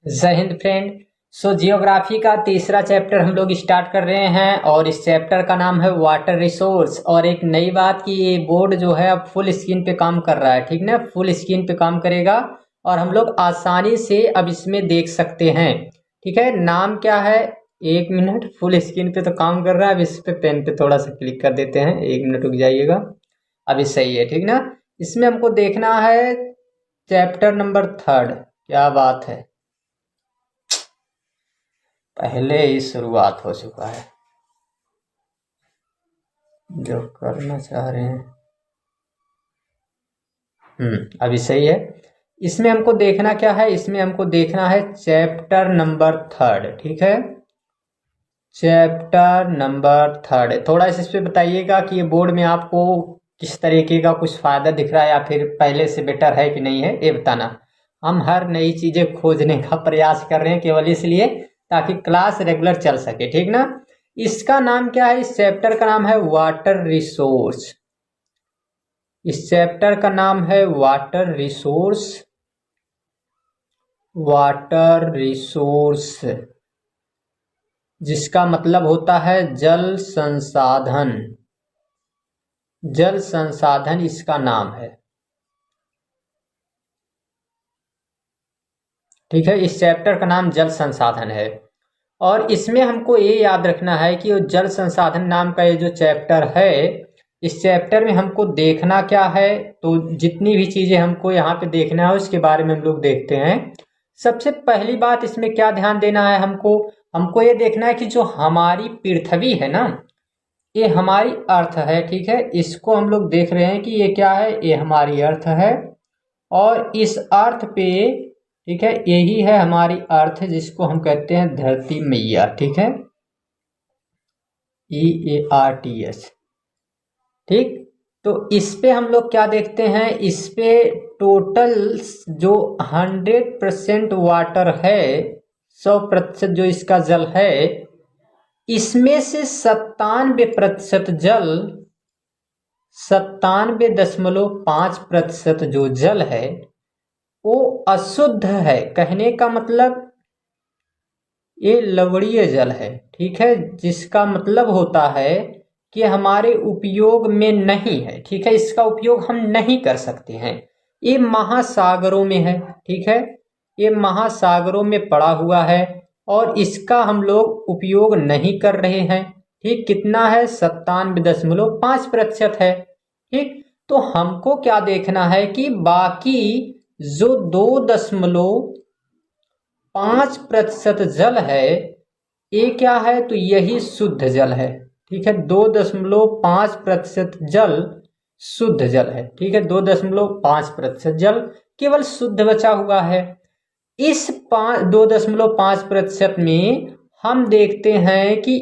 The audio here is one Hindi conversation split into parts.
जय हिंद फ्रेंड। जियोग्राफी का तीसरा चैप्टर हम लोग स्टार्ट कर रहे हैं और इस चैप्टर का नाम है वाटर रिसोर्स। और एक नई बात कि ये बोर्ड जो है अब फुल स्क्रीन पे काम कर रहा है, ठीक ना, फुल स्क्रीन पे काम करेगा और हम लोग आसानी से अब इसमें देख सकते हैं। ठीक है, नाम क्या है? एक मिनट, फुल स्क्रीन पे तो काम कर रहा है। अब इस पे पेन पे थोड़ा सा क्लिक कर देते हैं, एक मिनट रुक जाइएगा। अभी सही है, ठीक ना। इसमें हमको देखना है चैप्टर नंबर 3। क्या बात है, पहले ही शुरुआत हो चुका है जो करना चाह रहे हैं। अभी सही है। इसमें हमको देखना क्या है? इसमें हमको देखना है चैप्टर नंबर 3, ठीक है, चैप्टर नंबर 3। थोड़ा इस पे बताइएगा कि ये बोर्ड में आपको किस तरीके का कुछ फायदा दिख रहा है या फिर पहले से बेटर है कि नहीं है, ये बताना। हम हर नई चीजें खोजने का प्रयास कर रहे हैं केवल इसलिए ताकि क्लास रेगुलर चल सके, ठीक ना। इसका नाम क्या है? इस चैप्टर का नाम है वाटर रिसोर्स। इस चैप्टर का नाम है वाटर रिसोर्स। वाटर रिसोर्स जिसका मतलब होता है जल संसाधन। जल संसाधन इसका नाम है, ठीक है। इस चैप्टर का नाम जल संसाधन है और इसमें हमको ये याद रखना है कि वो जल संसाधन नाम का ये जो चैप्टर है, इस चैप्टर में हमको देखना क्या है। तो जितनी भी चीजें हमको यहाँ पे देखना है उसके बारे में हम लोग देखते हैं। सबसे पहली बात इसमें क्या ध्यान देना है हमको? हमको ये देखना है कि जो हमारी पृथ्वी है ना, ये हमारी अर्थ है, ठीक है। इसको हम लोग देख रहे हैं कि ये क्या है, ये हमारी अर्थ है और इस अर्थ पे, ठीक है, यही है हमारी अर्थ जिसको हम कहते हैं धरती मैया, ठीक है, EARTH, ठीक। तो इस पे हम लोग क्या देखते हैं? इस पे टोटल जो 100% वाटर है, 100% जो इसका जल है, इसमें से 97% जल, 97.5% जो जल है वो अशुद्ध है। कहने का मतलब ये लवणीय जल है, ठीक है, जिसका मतलब होता है कि हमारे उपयोग में नहीं है, ठीक है, इसका उपयोग हम नहीं कर सकते हैं। ये महासागरों में है, ठीक है, ये महासागरों में पड़ा हुआ है और इसका हम लोग उपयोग नहीं कर रहे हैं, ठीक। कितना है? 97.5% है, ठीक। तो हमको क्या देखना है कि बाकी जो 2.5% जल है ये क्या है? तो यही शुद्ध जल है, ठीक है। 2.5% जल शुद्ध जल है, ठीक है। 2.5% जल केवल शुद्ध बचा हुआ है। इस 2.5% में हम देखते हैं कि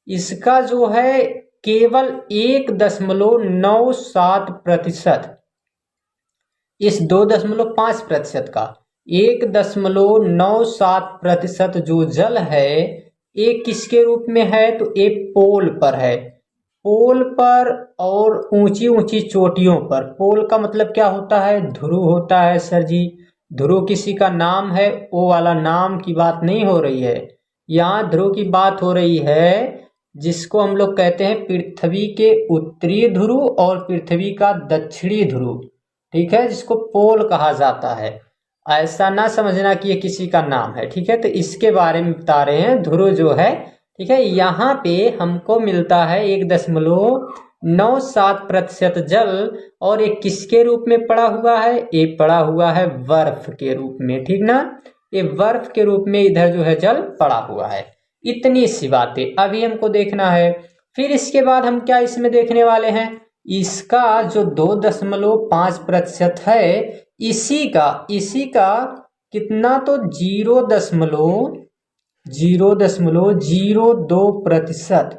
इसका जो है केवल 1.97%, इस 2.5% का 1.97% जो जल है ये किसके रूप में है? तो ये पोल पर है, पोल पर और ऊंची ऊंची चोटियों पर। पोल का मतलब क्या होता है? ध्रुव होता है सर जी। ध्रुव किसी का नाम है, वो वाला नाम की बात नहीं हो रही है, यहाँ ध्रुव की बात हो रही है जिसको हम लोग कहते हैं पृथ्वी के उत्तरी ध्रुव और पृथ्वी का दक्षिणी ध्रुव, ठीक है, जिसको पोल कहा जाता है। ऐसा ना समझना कि ये किसी का नाम है, ठीक है। तो इसके बारे में बता रहे हैं। ध्रुव जो है, ठीक है, यहाँ पे हमको मिलता है 1.97% जल और ये किसके रूप में पड़ा हुआ है? ये पड़ा हुआ है बर्फ के रूप में, ठीक ना। ये बर्फ के रूप में इधर जो है जल पड़ा हुआ है। इतनी सी बातें अभी हमको देखना है। फिर इसके बाद हम क्या इसमें देखने वाले हैं? इसका जो 2.5% है, इसी का कितना? तो 0.02%।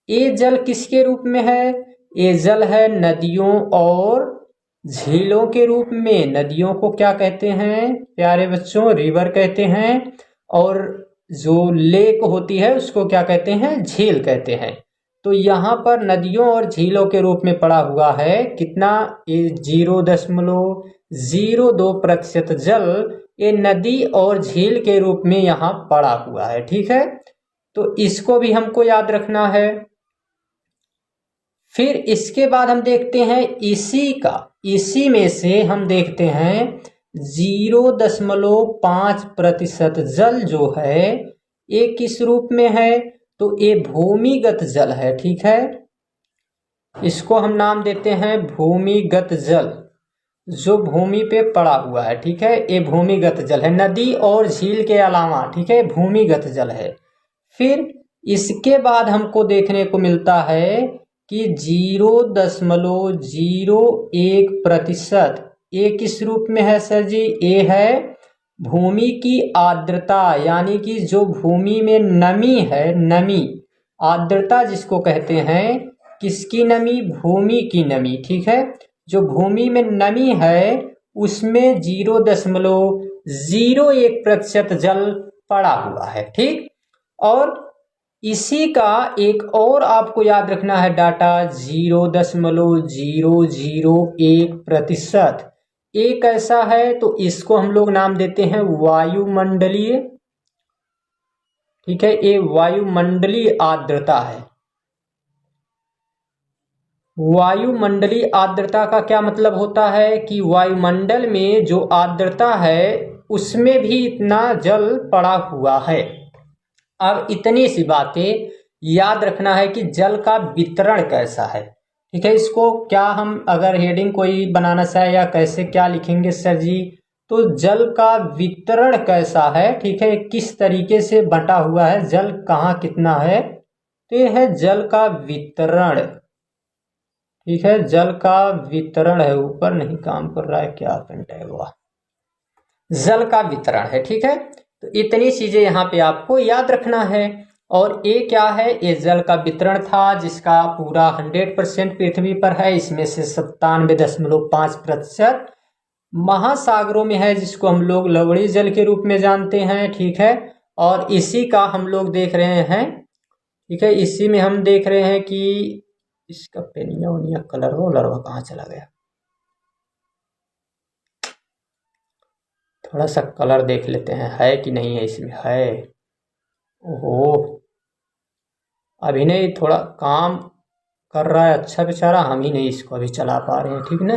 ये जल किसके रूप में है? ये जल है नदियों और झीलों के रूप में। नदियों को क्या कहते हैं प्यारे बच्चों? रिवर कहते हैं। और जो लेक होती है उसको क्या कहते हैं? झील कहते हैं। तो यहाँ पर नदियों और झीलों के रूप में पड़ा हुआ है कितना? ये 0.02% जल ये नदी और झील के रूप में यहाँ पड़ा हुआ है। ठीक है, तो इसको भी हमको याद रखना है। फिर इसके बाद हम देखते हैं इसी में से हम देखते हैं 0.5% जल जो है ये किस रूप में है, तो ये भूमिगत जल है। ठीक है, इसको हम नाम देते हैं भूमिगत जल, जो भूमि पे पड़ा हुआ है। ठीक है, ये भूमिगत जल है, नदी और झील के अलावा। ठीक है, भूमिगत जल है। फिर इसके बाद हमको देखने को मिलता है कि 0.01% ये किस रूप में है सर जी, ये है भूमि की आर्द्रता, यानी कि जो भूमि में नमी है, नमी आर्द्रता जिसको कहते हैं, किसकी नमी, भूमि की नमी। ठीक है, जो भूमि में नमी है उसमें 0.01% जल पड़ा हुआ है। ठीक, और इसी का एक और आपको याद रखना है डाटा, 0.001%। एक ऐसा है तो इसको हम लोग नाम देते हैं वायुमंडलीय। ठीक है, ये वायुमंडलीय आर्द्रता है। वायुमंडलीय आर्द्रता का क्या मतलब होता है कि वायुमंडल में जो आर्द्रता है उसमें भी इतना जल पड़ा हुआ है। अब इतनी सी बातें याद रखना है कि जल का वितरण कैसा है। ठीक है, इसको क्या हम अगर हेडिंग कोई बनाना चाहे या कैसे क्या लिखेंगे सर जी, तो जल का वितरण कैसा है। ठीक है, किस तरीके से बंटा हुआ है, जल कहाँ कितना है, तो ये है जल का वितरण। ठीक है, जल का वितरण है, ऊपर नहीं काम कर रहा है, क्या पेंट है वह, जल का वितरण है। ठीक है, तो इतनी चीजें यहाँ पे आपको याद रखना है। और ये क्या है, ये जल का वितरण था जिसका पूरा 100% पृथ्वी पर है। इसमें से 97.5% महासागरों में है, जिसको हम लोग लवणीय जल के रूप में जानते हैं। ठीक है, और इसी का हम लोग देख रहे हैं। ठीक है, इसी में हम देख रहे हैं कि इसका पेनिया वनिया कलर हो लरवा कहाँ चला गया, थोड़ा सा कलर देख लेते हैं है कि नहीं है, इसमें है। ओहो, अभी नहीं, थोड़ा काम कर रहा है अच्छा बेचारा, हम ही नहीं इसको अभी चला पा रहे हैं। ठीक ना,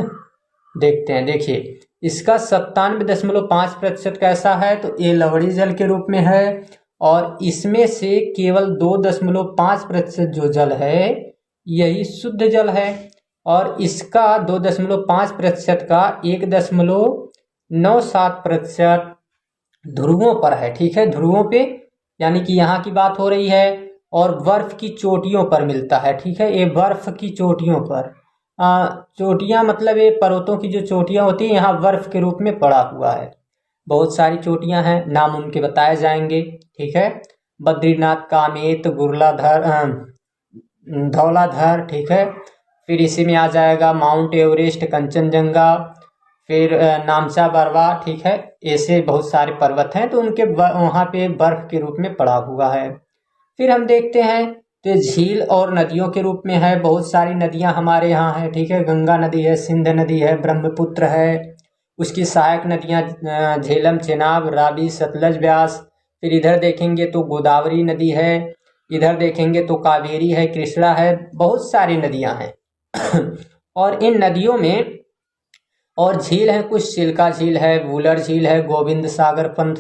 देखते हैं। देखिए, इसका 97.5% कैसा है, तो ये लवणीय जल के रूप में है। और इसमें से केवल 2.5% जो जल है यही शुद्ध जल है। और इसका 2.5% का 1.97% ध्रुवों पर है। ठीक है, ध्रुवों पे, यानी कि यहाँ की बात हो रही है। और बर्फ की चोटियों पर मिलता है। ठीक है, ये बर्फ की चोटियों पर, चोटियाँ मतलब ये पर्वतों की जो चोटियाँ होती हैं, यहाँ बर्फ के रूप में पड़ा हुआ है। बहुत सारी चोटियाँ हैं, नाम उनके बताए जाएंगे। ठीक है, बद्रीनाथ, कामेत, गुरलाधर, धौलाधर। ठीक है, फिर इसी में आ जाएगा माउंट एवरेस्ट, कंचनजंगा, फिर नामचा बरवा। ठीक है, ऐसे बहुत सारे पर्वत हैं, तो उनके वहाँ पे बर्फ के रूप में पड़ा हुआ है। फिर हम देखते हैं तो झील और नदियों के रूप में है। बहुत सारी नदियाँ हमारे यहाँ हैं। ठीक है, गंगा नदी है, सिंध नदी है, ब्रह्मपुत्र है, उसकी सहायक नदियाँ झेलम, चेनाब, रावी, सतलज, व्यास। फिर इधर देखेंगे तो गोदावरी नदी है, इधर देखेंगे तो कावेरी है, कृष्णा है, बहुत सारी नदियाँ हैं। और इन नदियों में और झील है, कुछ चिल्का झील है, वुलर झील है, गोविंद सागर पंथ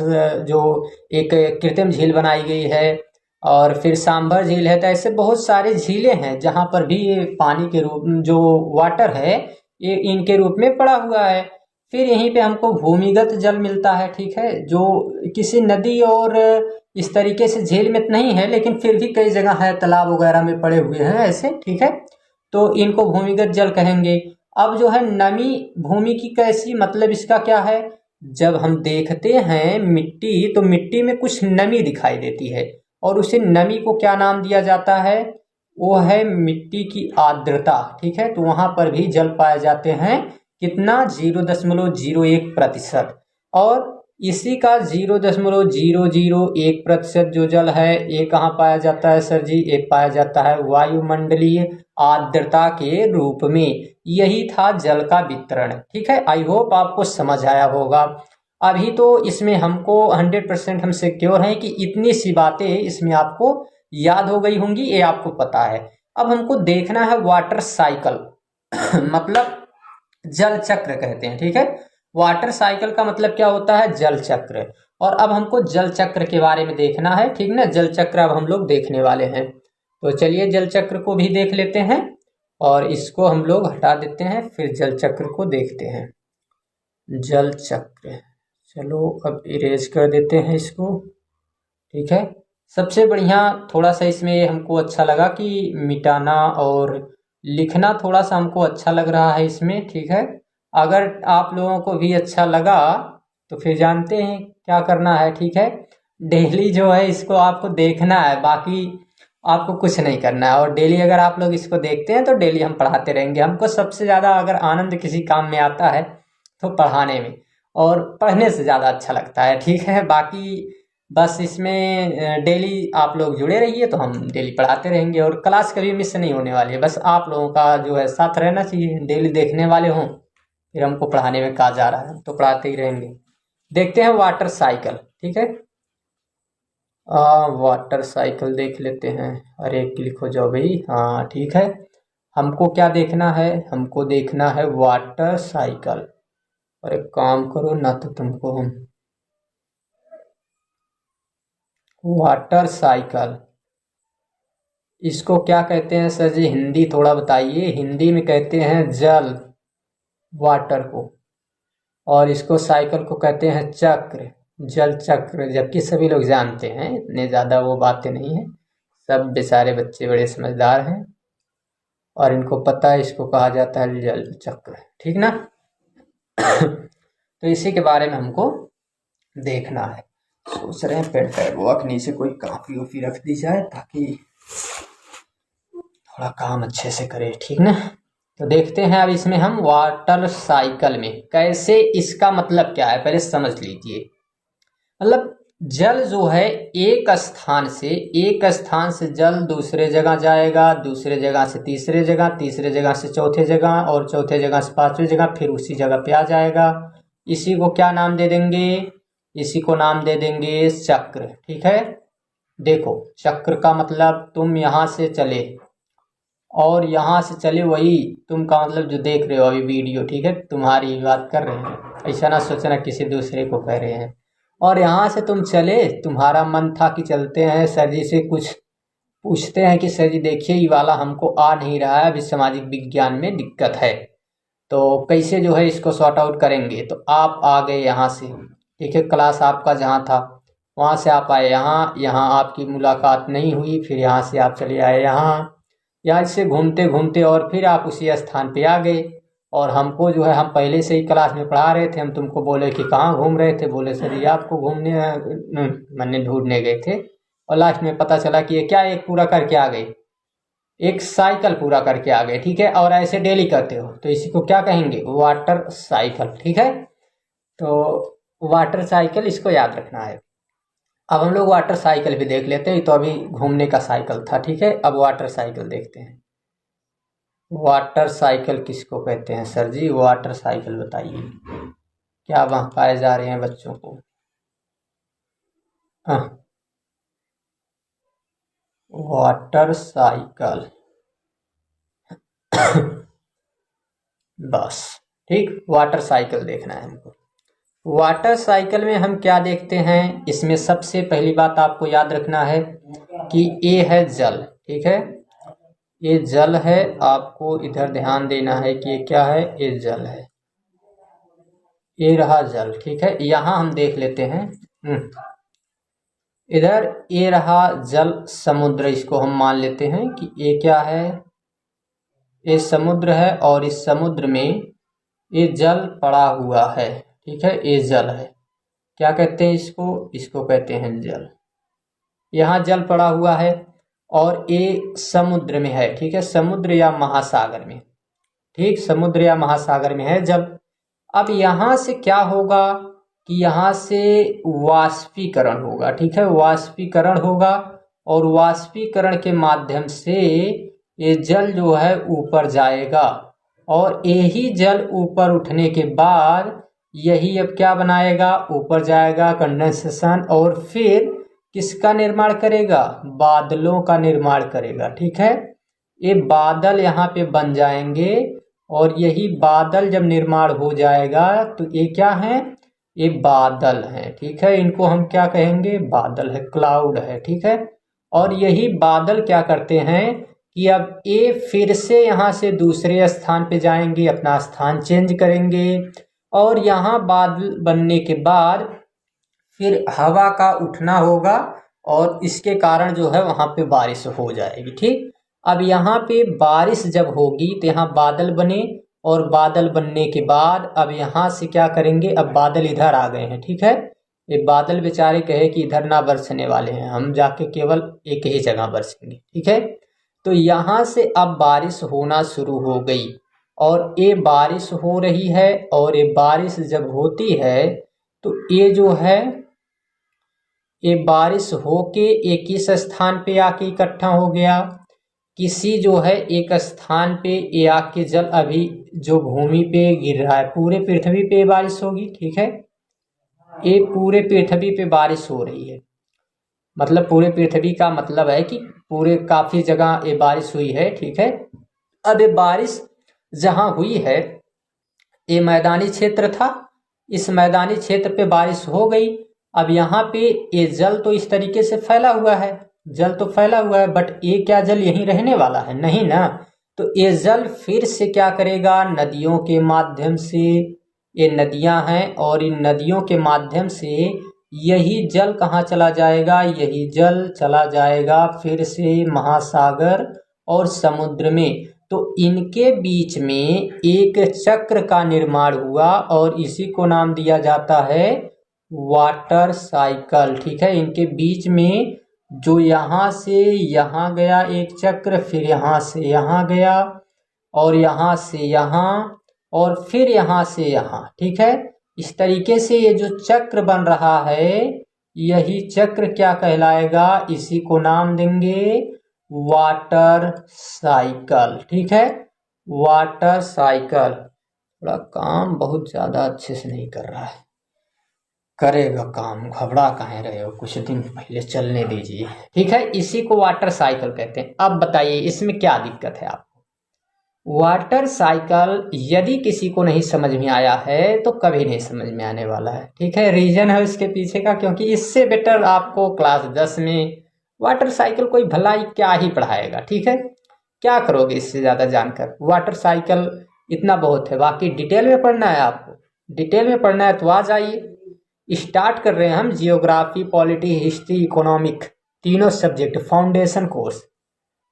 जो एक कृत्रिम झील बनाई गई है, और फिर सांभर झील है। तो ऐसे बहुत सारे झीलें हैं जहाँ पर भी ये पानी के रूप जो वाटर है ये इनके रूप में पड़ा हुआ है। फिर यहीं पे हमको भूमिगत जल मिलता है। ठीक है, जो किसी नदी और इस तरीके से झील में नहीं है, लेकिन फिर भी कई जगह है, तालाब वगैरह में पड़े हुए हैं ऐसे। ठीक है, तो इनको भूमिगत जल कहेंगे। अब जो है नमी भूमि की कैसी, मतलब इसका क्या है, जब हम देखते हैं मिट्टी, तो मिट्टी में कुछ नमी दिखाई देती है, और उसे नमी को क्या नाम दिया जाता है, वो है मिट्टी की आर्द्रता। ठीक है, तो वहां पर भी जल पाए जाते हैं, कितना, 0.01%। और इसी का 0.001% जो जल है ये कहाँ पाया जाता है सर जी, ये पाया जाता है वायुमंडलीय आर्द्रता के रूप में। यही था जल का वितरण। ठीक है, आई होप आपको समझ आया होगा। अभी तो इसमें हमको 100% हम सिक्योर हैं कि इतनी सी बातें इसमें आपको याद हो गई होंगी, ये आपको पता है। अब हमको देखना है वाटर साइकिल मतलब जल चक्र कहते हैं, ठीक है। वाटर साइकिल का मतलब क्या होता है, जल चक्र। और अब हमको जल चक्र के बारे में देखना है, ठीक ना। जल चक्र अब हम लोग देखने वाले हैं, तो चलिए जल चक्र को भी देख लेते हैं और इसको हम लोग हटा देते हैं, फिर जल चक्र को देखते हैं। जल चक्र, चलो अब इरेज कर देते हैं इसको, ठीक है। सबसे बढ़िया थोड़ा सा इसमें हमको अच्छा लगा कि मिटाना और लिखना थोड़ा सा हमको अच्छा लग रहा है इसमें, ठीक है। अगर आप लोगों को भी अच्छा लगा तो फिर जानते हैं क्या करना है, ठीक है। डेली जो है इसको आपको देखना है, बाकी आपको कुछ नहीं करना है। और डेली अगर आप लोग इसको देखते हैं तो डेली हम पढ़ाते रहेंगे। हमको सबसे ज़्यादा अगर आनंद किसी काम में आता है तो पढ़ाने में, और पढ़ने से ज़्यादा अच्छा लगता है, ठीक है। बाकी बस इसमें डेली आप लोग जुड़े रहिए तो हम डेली पढ़ाते रहेंगे, और क्लास कभी मिस नहीं होने वाली है। बस आप लोगों का जो है साथ रहना चाहिए, डेली देखने वाले हों, फिर हमको पढ़ाने में कहा जा रहा है तो पढ़ाते ही रहेंगे। देखते हैं वाटर साइकिल, ठीक है। वाटर साइकिल देख लेते हैं। अरे क्लिक हो जाओ भाई, हाँ ठीक है। हमको क्या देखना है, हमको देखना है वाटर साइकिल। अरे काम करो ना तो तुमको हम वाटर साइकिल, इसको क्या कहते हैं सर जी, हिंदी थोड़ा बताइए। हिंदी में कहते हैं जल, वाटर को, और इसको साइकिल को कहते हैं चक्र, जल चक्र। जबकि सभी लोग जानते हैं, इतने ज़्यादा वो बातें नहीं हैं, सब बेचारे बच्चे बड़े समझदार हैं और इनको पता है इसको कहा जाता है जल चक्र, ठीक ना। तो इसी के बारे में हमको देखना है। सोच रहे हैं पेन पैड वो नीचे कोई कापी उपी रख दी जाए ताकि थोड़ा काम अच्छे से करे, ठीक ना। तो देखते हैं अब इसमें हम वाटर साइकिल में कैसे, इसका मतलब क्या है पहले समझ लीजिए। मतलब जल जो है एक स्थान से जल दूसरे जगह जाएगा, दूसरे जगह से तीसरे जगह, तीसरे जगह से चौथे जगह, और चौथे जगह से पांचवी जगह, फिर उसी जगह पे आ जाएगा। इसी को क्या नाम दे देंगे, इसी को नाम दे देंगे चक्र, ठीक है। देखो चक्र का मतलब तुम यहाँ से चले और यहाँ से चले, वही तुम का मतलब जो देख रहे हो अभी वीडियो, ठीक है, तुम्हारी बात कर रहे हैं, ऐसा ना सोचना किसी दूसरे को कह रहे हैं। और यहाँ से तुम चले, तुम्हारा मन था कि चलते हैं सर जी से कुछ पूछते हैं कि सर जी देखिए ये वाला हमको आ नहीं रहा है, अभी सामाजिक विज्ञान में दिक्कत है, तो कैसे जो है इसको सॉर्ट आउट करेंगे। तो आप आ गए यहाँ से, ठीक है, क्लास आपका जहाँ था वहाँ से आप आए यहाँ, यहाँ आपकी मुलाकात नहीं हुई, फिर यहाँ से आप चले आए यहाँ से घूमते घूमते और फिर आप उसी स्थान पे आ गए। और हमको जो है हम पहले से ही क्लास में पढ़ा रहे थे, हम तुमको बोले कि कहाँ घूम रहे थे, बोले सर ये आपको घूमने मैंने ढूंढने गए थे, और लास्ट में पता चला कि ये क्या एक पूरा करके आ गए, एक साइकिल पूरा करके आ गए, ठीक है। और ऐसे डेली करते हो तो इसी को क्या कहेंगे, वाटर साइकिल, ठीक है। तो वाटर साइकिल इसको याद रखना है। अब हम लोग वाटर साइकिल भी देख लेते हैं, तो अभी घूमने का साइकिल था, ठीक है। अब वाटर साइकिल देखते हैं। वाटर साइकिल किसको कहते हैं सर जी, वाटर साइकिल बताइए, क्या बहकाए जा रहे हैं बच्चों को। वाटर साइकिल बस ठीक, वाटर साइकिल देखना है हमको। वाटर साइकिल में हम क्या देखते हैं, इसमें सबसे पहली बात आपको याद रखना है कि ये है जल, ठीक है, ये जल है। आपको इधर ध्यान देना है कि ये क्या है, ये जल है, ये रहा जल, ठीक है। यहाँ हम देख लेते हैं इधर ये रहा जल, समुद्र, इसको हम मान लेते हैं कि ये क्या है, ये समुद्र है, और इस समुद्र में ये जल पड़ा हुआ है, ठीक है, ये जल है। क्या कहते हैं इसको, इसको कहते हैं जल। यहाँ जल पड़ा हुआ है और ये समुद्र में है, ठीक है, समुद्र या महासागर में, ठीक, समुद्र या महासागर में है जब। अब यहाँ से क्या होगा कि यहाँ से वाष्पीकरण होगा, ठीक है, वाष्पीकरण होगा, और वाष्पीकरण के माध्यम से ये जल जो है ऊपर जाएगा, और यही जल ऊपर उठने के बाद यही अब क्या बनाएगा, ऊपर जाएगा कंडेंसेशन और फिर किसका निर्माण करेगा, बादलों का निर्माण करेगा। ठीक है, ये बादल यहाँ पे बन जाएंगे और यही बादल जब निर्माण हो जाएगा तो ये क्या है, ये बादल है। ठीक है, इनको हम क्या कहेंगे, बादल है, क्लाउड है। ठीक है, और यही बादल क्या करते हैं कि अब ये फिर से यहाँ से दूसरे स्थान पे जाएंगे, अपना स्थान चेंज करेंगे और यहाँ बादल बनने के बाद फिर हवा का उठना होगा और इसके कारण जो है वहाँ पे बारिश हो जाएगी। ठीक, अब यहाँ पे बारिश जब होगी तो यहाँ बादल बने और बादल बनने के बाद अब यहाँ से क्या करेंगे, अब बादल इधर आ गए हैं। ठीक है, ये बादल बेचारे कहे कि इधर ना बरसने वाले हैं, हम जाके केवल एक ही जगह बरसेंगे। ठीक है, तो यहाँ से अब बारिश होना शुरू हो गई और ये बारिश हो रही है और ये बारिश जब होती है तो ये जो है ये बारिश होके एक ही स्थान पे आके इकट्ठा हो गया। किसी जो है एक स्थान पे ये आके जल अभी जो भूमि पे गिर रहा है, पूरे पृथ्वी पे बारिश होगी। ठीक है, ये पूरे पृथ्वी पे बारिश हो रही है, मतलब पूरे पृथ्वी का मतलब है कि पूरे काफी जगह ये बारिश हुई है। ठीक है, अब ये बारिश जहाँ हुई है ये मैदानी क्षेत्र था, इस मैदानी क्षेत्र पे बारिश हो गई। अब यहाँ पे ये जल तो इस तरीके से फैला हुआ है, जल तो फैला हुआ है, बट ये क्या जल यहीं रहने वाला है, नहीं ना। तो ये जल फिर से क्या करेगा, नदियों के माध्यम से, ये नदियां हैं और इन नदियों के माध्यम से यही जल कहाँ चला जाएगा, यही जल चला जाएगा फिर से महासागर और समुद्र में। तो इनके बीच में एक चक्र का निर्माण हुआ और इसी को नाम दिया जाता है वाटर साइकिल। ठीक है, इनके बीच में जो यहाँ से यहाँ गया एक चक्र, फिर यहाँ से यहाँ गया और यहाँ से यहाँ और फिर यहाँ से यहाँ। ठीक है, इस तरीके से ये जो चक्र बन रहा है यही चक्र क्या कहलाएगा, इसी को नाम देंगे वाटर साइकिल। ठीक है, वाटर साइकिल। थोड़ा काम बहुत ज़्यादा अच्छे से नहीं कर रहा है, करेगा काम, घबरा काहे रहे हो, कुछ दिन पहले चलने दीजिए। ठीक है, इसी को वाटर साइकिल कहते हैं। अब बताइए इसमें क्या दिक्कत है आपको। वाटर साइकिल यदि किसी को नहीं समझ में आया है तो कभी नहीं समझ में आने वाला है। ठीक है, रीजन है उसके पीछे का, क्योंकि इससे बेटर आपको क्लास 10 में वाटर साइकिल कोई भलाई क्या ही पढ़ाएगा। ठीक है, क्या करोगे इससे ज़्यादा जानकर, वाटर साइकिल इतना बहुत है। बाकी डिटेल में पढ़ना है आपको, डिटेल में पढ़ना है तो आ जाइए। स्टार्ट कर रहे हैं हम जियोग्राफी, पॉलिटी, हिस्ट्री, इकोनॉमिक, तीनों सब्जेक्ट फाउंडेशन कोर्स।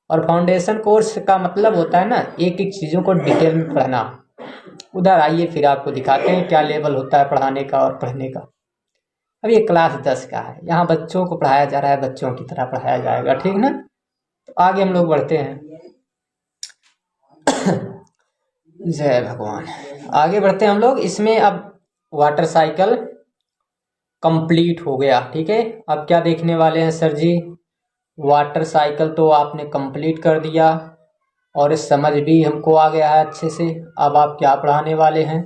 और फाउंडेशन कोर्स का मतलब होता है ना एक एक चीज़ों को डिटेल में पढ़ना। उधर आइए फिर आपको दिखाते हैं क्या लेवल होता है पढ़ाने का और पढ़ने का। अब ये क्लास 10 का है, यहाँ बच्चों को पढ़ाया जा रहा है, बच्चों की तरह पढ़ाया जाएगा। ठीक ना, तो आगे हम लोग बढ़ते हैं। जय भगवान, आगे बढ़ते हैं हम लोग। इसमें अब वाटर साइकिल कंप्लीट हो गया। ठीक है, अब क्या देखने वाले हैं सर जी, वाटर साइकिल तो आपने कंप्लीट कर दिया और समझ भी हमको आ गया है अच्छे से। अब आप क्या पढ़ाने वाले हैं,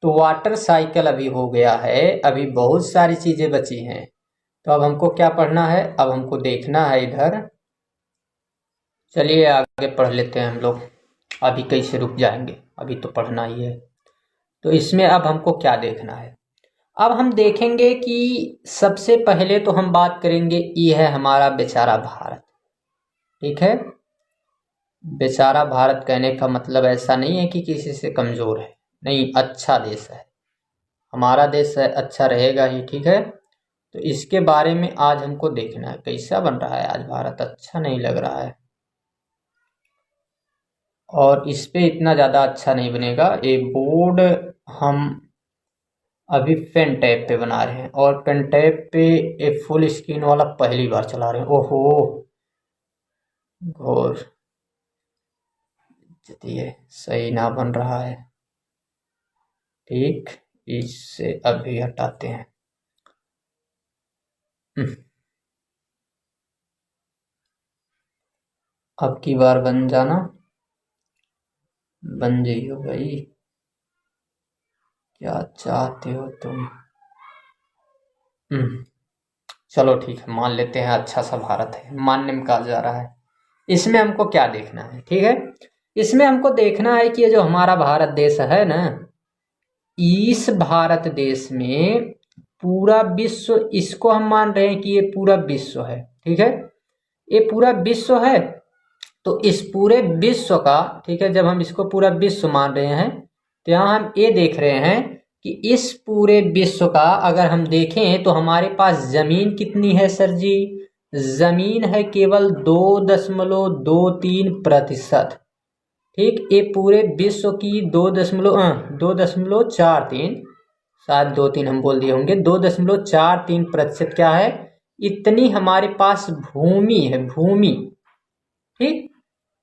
तो वाटर साइकिल अभी हो गया है, अभी बहुत सारी चीज़ें बची हैं। तो अब हमको क्या पढ़ना है, अब हमको देखना है इधर। चलिए आगे पढ़ लेते हैं हम लोग, अभी कैसे रुक जाएंगे, अभी तो पढ़ना ही है। तो इसमें अब हमको क्या देखना है, अब हम देखेंगे कि सबसे पहले तो हम बात करेंगे, ये है हमारा बेचारा भारत। ठीक है, बेचारा भारत कहने का मतलब ऐसा नहीं है कि किसी से कमज़ोर है, नहीं, अच्छा देश है, हमारा देश है, अच्छा रहेगा ही। ठीक है, तो इसके बारे में आज हमको देखना है कैसा बन रहा है आज भारत, अच्छा नहीं लग रहा है और इस पे इतना ज़्यादा अच्छा नहीं बनेगा। ये बोर्ड हम अभी पेन टैब पे बना रहे हैं और पेन टैब पे एक फुल स्क्रीन वाला पहली बार चला रहे हैं। ओहो, घोर ये सही ना बन रहा है। ठीक, इससे अभी हटाते हैं। अब की बार बन जाना, बन जाइयो भाई। क्या चाहते हो तुम? हम्म, चलो ठीक है, मान लेते हैं अच्छा सा भारत है, मानने में कहा जा रहा है। इसमें हमको क्या देखना है, ठीक है, इसमें हमको देखना है कि ये जो हमारा भारत देश है ना, इस भारत देश में पूरा विश्व, इसको हम मान रहे हैं कि ये पूरा विश्व है, ठीक है, ये पूरा विश्व है। तो इस पूरे विश्व का, ठीक है, जब हम इसको पूरा विश्व मान रहे हैं तो यहाँ हम ये देख रहे हैं कि इस पूरे विश्व का अगर हम देखें तो हमारे पास जमीन कितनी है सर जी? जमीन है केवल 2.23%। ठीक, ये पूरे विश्व की 2.43, शायद 2-3 हम बोल दिए होंगे, 2.43% क्या है, इतनी हमारे पास भूमि है, भूमि। ठीक,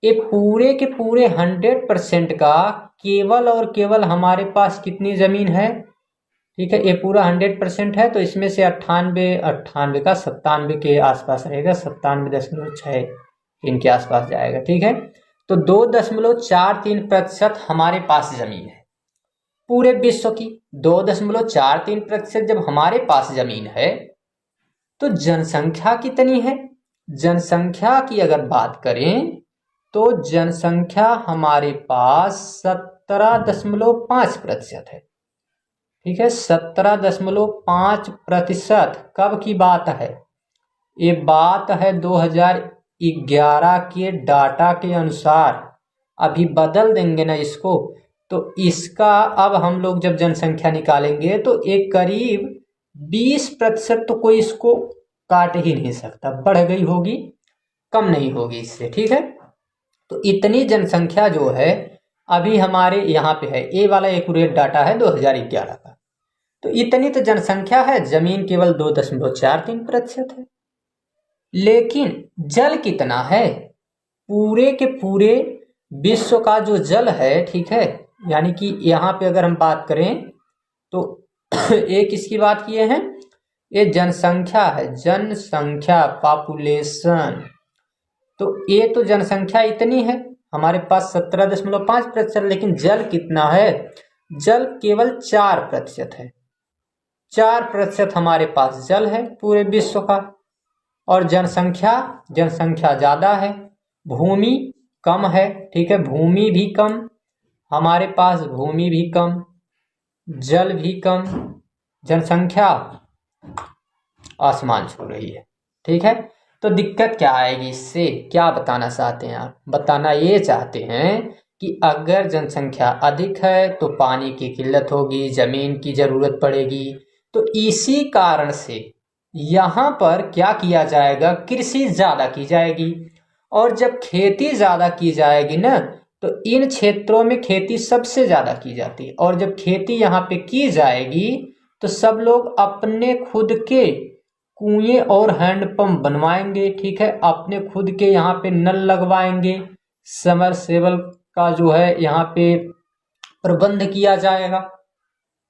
ये पूरे के पूरे 100% का केवल और केवल हमारे पास कितनी जमीन है? ठीक है, ये पूरा 100% है, तो इसमें से 98 का 97 के आसपास रहेगा, 97.6 इनके आसपास जाएगा। ठीक है, तो 2.43% हमारे पास जमीन है पूरे विश्व की। 2.43% जब हमारे पास जमीन है तो जनसंख्या कितनी है? जनसंख्या की अगर बात करें तो जनसंख्या हमारे पास 17.5% है। ठीक है, 17.5%। कब की बात है? ये बात है 2011 के डाटा के अनुसार। अभी बदल देंगे ना इसको, तो इसका अब हम लोग जब जनसंख्या निकालेंगे तो एक करीब 20% तो कोई इसको काट ही नहीं सकता, बढ़ गई होगी, कम नहीं होगी इससे। ठीक है, तो इतनी जनसंख्या जो है अभी हमारे यहाँ पे है, ये वाला एक्यूरेट डाटा है 2011 का। तो इतनी तो जनसंख्या है, जमीन केवल 2.43% है। लेकिन जल कितना है? पूरे के पूरे विश्व का जो जल है, ठीक है, यानी कि यहाँ पे अगर हम बात करें तो एक किसकी बात किए हैं? ये जनसंख्या है, जनसंख्या, पॉपुलेशन। तो ये तो जनसंख्या इतनी है हमारे पास 17.5%, लेकिन जल कितना है? जल केवल 4% है। 4% हमारे पास जल है पूरे विश्व का, और जनसंख्या, जनसंख्या ज्यादा है, भूमि कम है। ठीक है, भूमि भी कम, हमारे पास भूमि भी कम, जल भी कम, जनसंख्या आसमान छू रही है। ठीक है, तो दिक्कत क्या आएगी इससे? क्या बताना चाहते हैं आप? बताना ये चाहते हैं कि अगर जनसंख्या अधिक है तो पानी की किल्लत होगी, जमीन की जरूरत पड़ेगी। तो इसी कारण से यहाँ पर क्या किया जाएगा? कृषि ज्यादा की जाएगी, और जब खेती ज्यादा की जाएगी ना, तो इन क्षेत्रों में खेती सबसे ज्यादा की जाती है, और जब खेती यहाँ पे की जाएगी तो सब लोग अपने खुद के कुएं और हैंडपंप बनवाएंगे। ठीक है, अपने खुद के यहाँ पे नल लगवाएंगे, समरसेबल का जो है यहाँ पे प्रबंध किया जाएगा।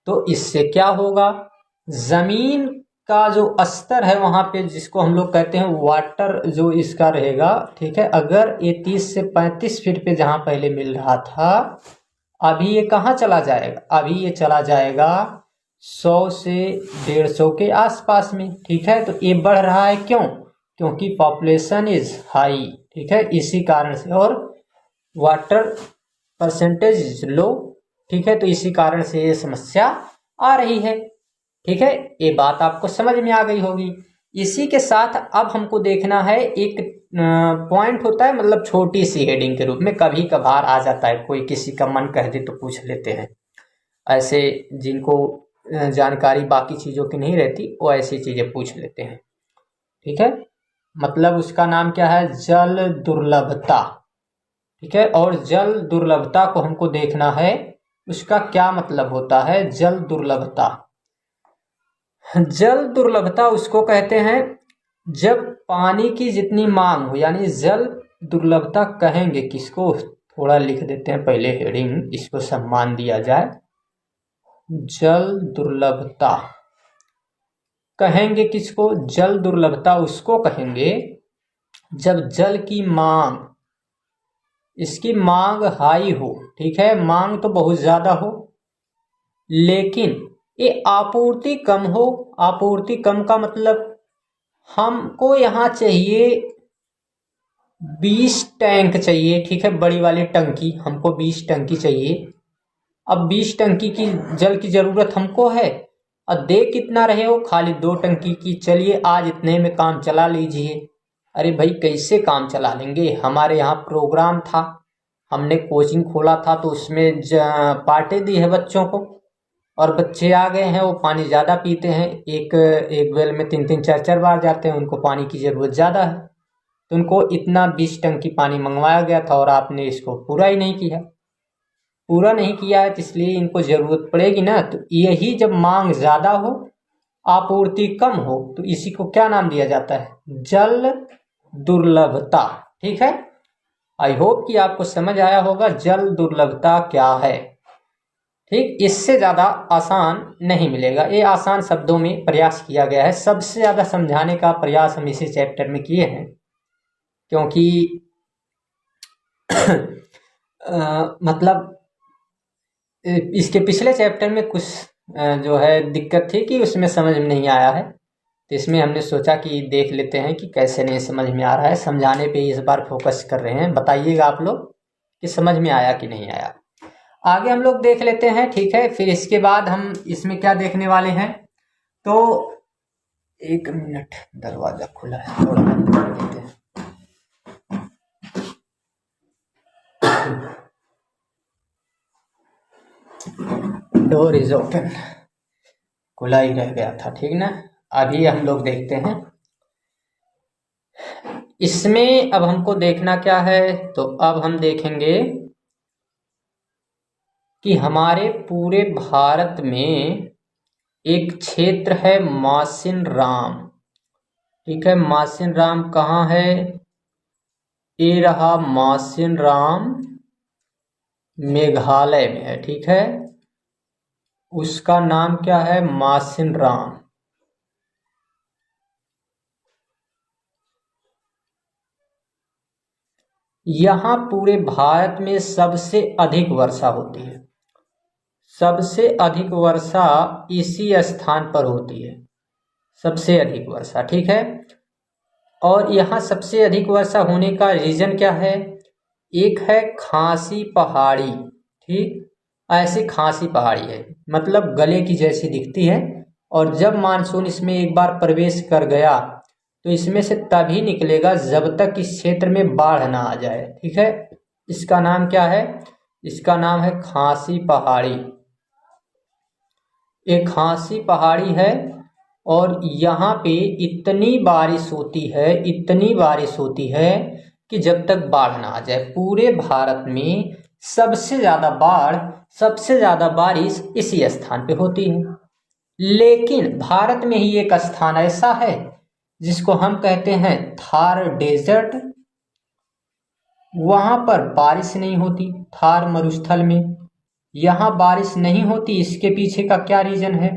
तो इससे क्या होगा? जमीन का जो स्तर है वहां पे, जिसको हम लोग कहते हैं वाटर, जो इसका रहेगा, ठीक है, अगर ये 30 से 35 फीट पे जहां पहले मिल रहा था, अभी ये कहाँ चला जाएगा? अभी ये चला जाएगा 100 से 150 के आसपास में। ठीक है, तो ये बढ़ रहा है, क्यों? क्योंकि पॉपुलेशन इज हाई। ठीक है, इसी कारण से, और वाटर परसेंटेज इज लो। ठीक है, तो इसी कारण से ये समस्या आ रही है। ठीक है, ये बात आपको समझ में आ गई होगी। इसी के साथ अब हमको देखना है, एक पॉइंट होता है, मतलब छोटी सी हेडिंग के रूप में, कभी कभार आ जाता है, कोई किसी का मन कह दे तो पूछ लेते हैं, ऐसे जिनको जानकारी बाकी चीज़ों की नहीं रहती वो ऐसी चीज़ें पूछ लेते हैं। ठीक है, मतलब उसका नाम क्या है? जल दुर्लभता। ठीक है, और जल दुर्लभता को हमको देखना है, उसका क्या मतलब होता है जल दुर्लभता? जल दुर्लभता उसको कहते हैं जब पानी की जितनी मांग हो, यानी जल दुर्लभता कहेंगे किसको? थोड़ा लिख देते हैं पहले हेडिंग, इसको सम्मान दिया जाए। जल दुर्लभता कहेंगे किसको? जल दुर्लभता उसको कहेंगे जब जल की मांग, इसकी मांग हाई हो। ठीक है, मांग तो बहुत ज्यादा हो, लेकिन ये आपूर्ति कम हो, आपूर्ति कम का मतलब हमको यहाँ चाहिए 20 टैंक चाहिए, ठीक है, बड़ी वाली टंकी हमको 20 टंकी चाहिए। अब 20 टंकी की जल की जरूरत हमको है और दे कितना रहे हो, खाली 2 टंकी की, चलिए आज इतने में काम चला लीजिए। अरे भाई कैसे काम चला लेंगे, हमारे यहाँ प्रोग्राम था, हमने कोचिंग खोला था तो उसमें पार्टी दी है बच्चों को, और बच्चे आ गए हैं, वो पानी ज़्यादा पीते हैं, एक एक वेल में 3-3 4-4 बार जाते हैं, उनको पानी की ज़रूरत ज़्यादा है, तो उनको इतना 20 टंकी पानी मंगवाया गया था और आपने इसको पूरा ही नहीं किया। पूरा नहीं किया है तो इसलिए इनको ज़रूरत पड़ेगी ना। तो यही जब मांग ज़्यादा हो, आपूर्ति कम हो, तो इसी को क्या नाम दिया जाता है, जल दुर्लभता। ठीक है, आई होप कि आपको समझ आया होगा जल दुर्लभता क्या है। ठीक, इससे ज़्यादा आसान नहीं मिलेगा, ये आसान शब्दों में प्रयास किया गया है, सबसे ज़्यादा समझाने का प्रयास हम इसी चैप्टर में किए हैं, क्योंकि मतलब इसके पिछले चैप्टर में कुछ जो है दिक्कत थी कि उसमें समझ में नहीं आया है, तो इसमें हमने सोचा कि देख लेते हैं कि कैसे नहीं समझ में आ रहा है, समझाने पे इस बार फोकस कर रहे हैं। बताइएगा आप लोग कि समझ में आया कि नहीं आया। आगे हम लोग देख लेते हैं, ठीक है, फिर इसके बाद हम इसमें क्या देखने वाले हैं। तो 1 मिनट, दरवाजा खुला है, थोड़ा बंद कर देते हैं। डोर इज ओपन, खुला ही रह गया था, ठीक ना। अभी हम लोग देखते हैं इसमें, अब हमको देखना क्या है, तो अब हम देखेंगे कि हमारे पूरे भारत में एक क्षेत्र है मासिन राम। ठीक है, मासिन राम कहाँ है, ये रहा मासिन राम, मेघालय में है। ठीक है, उसका नाम क्या है, मासिन राम। यहाँ पूरे भारत में सबसे अधिक वर्षा होती है, सबसे अधिक वर्षा इसी स्थान पर होती है, सबसे अधिक वर्षा। ठीक है, और यहाँ सबसे अधिक वर्षा होने का रीजन क्या है, एक है खासी पहाड़ी। ठीक, ऐसी खासी पहाड़ी है, मतलब गले की जैसी दिखती है, और जब मानसून इसमें एक बार प्रवेश कर गया तो इसमें से तभी निकलेगा जब तक इस क्षेत्र में बाढ़ ना आ जाए। ठीक है, इसका नाम क्या है, इसका नाम है खासी पहाड़ी। एक खासी पहाड़ी है, और यहाँ पे इतनी बारिश होती है, इतनी बारिश होती है कि जब तक बाढ़ ना आ जाए। पूरे भारत में सबसे ज़्यादा बाढ़, सबसे ज़्यादा बारिश इसी स्थान पे होती है। लेकिन भारत में ही एक स्थान ऐसा है जिसको हम कहते हैं थार डेजर्ट, वहां पर बारिश नहीं होती, थार मरुस्थल में यहाँ बारिश नहीं होती। इसके पीछे का क्या रीजन है,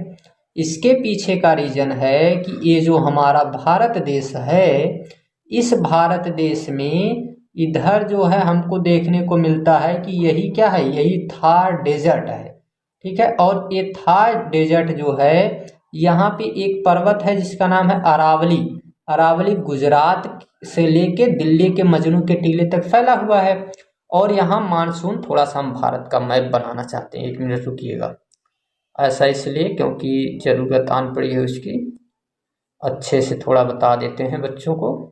इसके पीछे का रीजन है कि ये जो हमारा भारत देश है, इस भारत देश में इधर जो है हमको देखने को मिलता है कि यही क्या है, यही थार डेजर्ट है। ठीक है, और ये थार डेजर्ट जो है, यहाँ पे एक पर्वत है जिसका नाम है अरावली। अरावली गुजरात से लेके दिल्ली के मजनू के टीले तक फैला हुआ है। और यहाँ मानसून, थोड़ा सा हम भारत का मैप बनाना चाहते हैं, 1 मिनट रुकिएगा। ऐसा इसलिए क्योंकि ज़रूरत आन पड़ी है उसकी, अच्छे से थोड़ा बता देते हैं बच्चों को।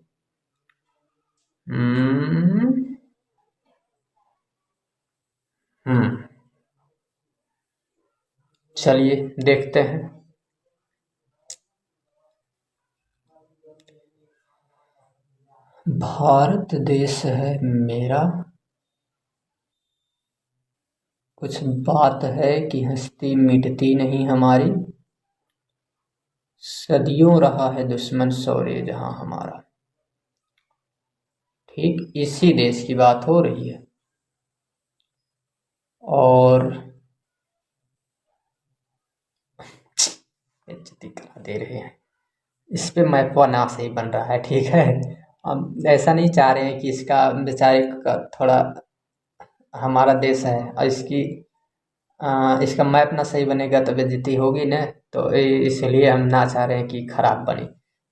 चलिए देखते हैं। भारत देश है मेरा, कुछ बात है कि हंसती मिटती नहीं हमारी, सदियों रहा है दुश्मन शौर्य जहां हमारा। ठीक, इसी देश की बात हो रही है। और बेइज्जती करा दे रहे हैं, इस पे मैपवा ना सही बन रहा है। ठीक है, हम ऐसा नहीं चाह रहे हैं कि इसका बेचारे का थोड़ा, हमारा देश है और इसकी इसका मैप ना सही बनेगा तो बेइज्जती होगी ना, तो इसलिए हम ना चाह रहे हैं कि खराब बने।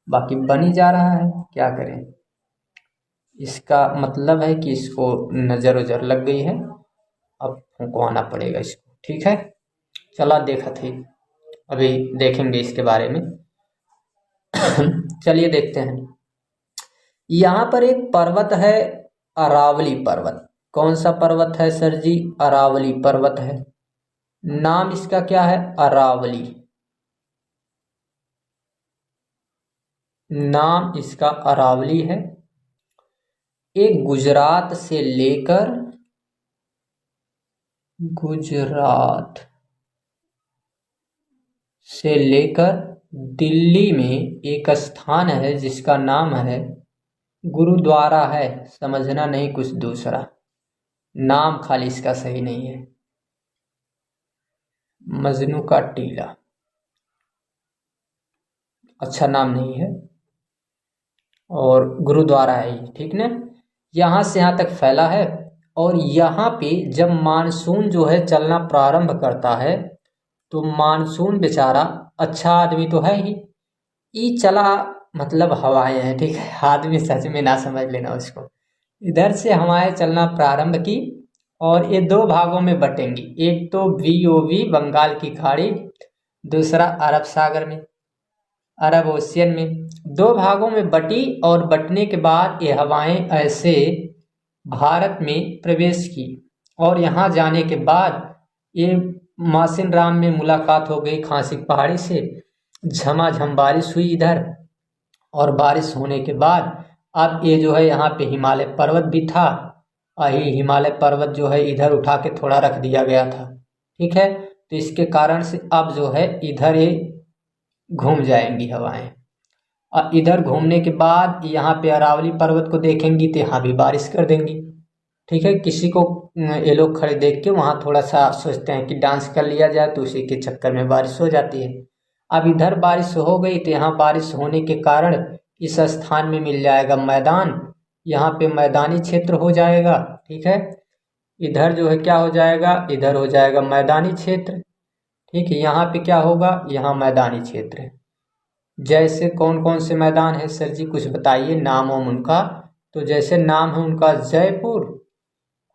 बाकी बन ही जा रहा है, क्या करें। इसका मतलब है कि इसको नज़र वज़र लग गई है, अब फुंकवाना पड़ेगा इसको। ठीक है, चला देखा थी, अभी देखेंगे इसके बारे में। चलिए देखते हैं। यहाँ पर एक पर्वत है, अरावली पर्वत। कौन सा पर्वत है सर जी? अरावली पर्वत है। नाम इसका क्या है? अरावली। नाम इसका अरावली है। एक गुजरात से लेकर दिल्ली में एक स्थान है जिसका नाम है गुरुद्वारा है। समझना नहीं कुछ दूसरा, नाम खाली इसका सही नहीं है। मजनू का टीला, अच्छा नाम नहीं है। और गुरुद्वारा है ये, ठीक ना। यहाँ से यहाँ तक फैला है। और यहाँ पे जब मानसून जो है चलना प्रारंभ करता है तो मानसून बेचारा अच्छा आदमी तो है ही, ई चला मतलब हवाएं हैं, ठीक है। आदमी सच में ना समझ लेना उसको। इधर से हवाएं चलना प्रारंभ की और ये दो भागों में बटेंगी। एक तो VOV बंगाल की खाड़ी, दूसरा अरब सागर में, अरब ओशियन में। दो भागों में बटी और बटने के बाद ये हवाएं ऐसे भारत में प्रवेश की। और यहाँ जाने के बाद ये मासिन राम में मुलाकात हो गई खासी पहाड़ी से। झमाझम बारिश हुई इधर, और बारिश होने के बाद अब ये जो है यहाँ पे हिमालय पर्वत भी था। यही हिमालय पर्वत जो है इधर उठा के थोड़ा रख दिया गया था, ठीक है। तो इसके कारण से अब जो है इधर ये घूम जाएंगी हवाएं। और इधर घूमने के बाद यहाँ पे अरावली पर्वत को देखेंगी तो यहाँ भी बारिश कर देंगी, ठीक है। किसी को ये लोग खड़े देख के वहाँ थोड़ा सा सोचते हैं कि डांस कर लिया जाए, तो उसी के चक्कर में बारिश हो जाती है। अब इधर बारिश हो गई तो यहाँ बारिश होने के कारण इस स्थान में मिल जाएगा मैदान। यहाँ पे मैदानी क्षेत्र हो जाएगा, ठीक है। इधर जो है क्या हो जाएगा? इधर हो जाएगा मैदानी क्षेत्र, ठीक है। यहाँ पे क्या होगा? यहाँ मैदानी क्षेत्र है। जैसे कौन कौन से मैदान है सर जी, कुछ बताइए नाम वाम उनका। तो जैसे नाम है उनका जयपुर,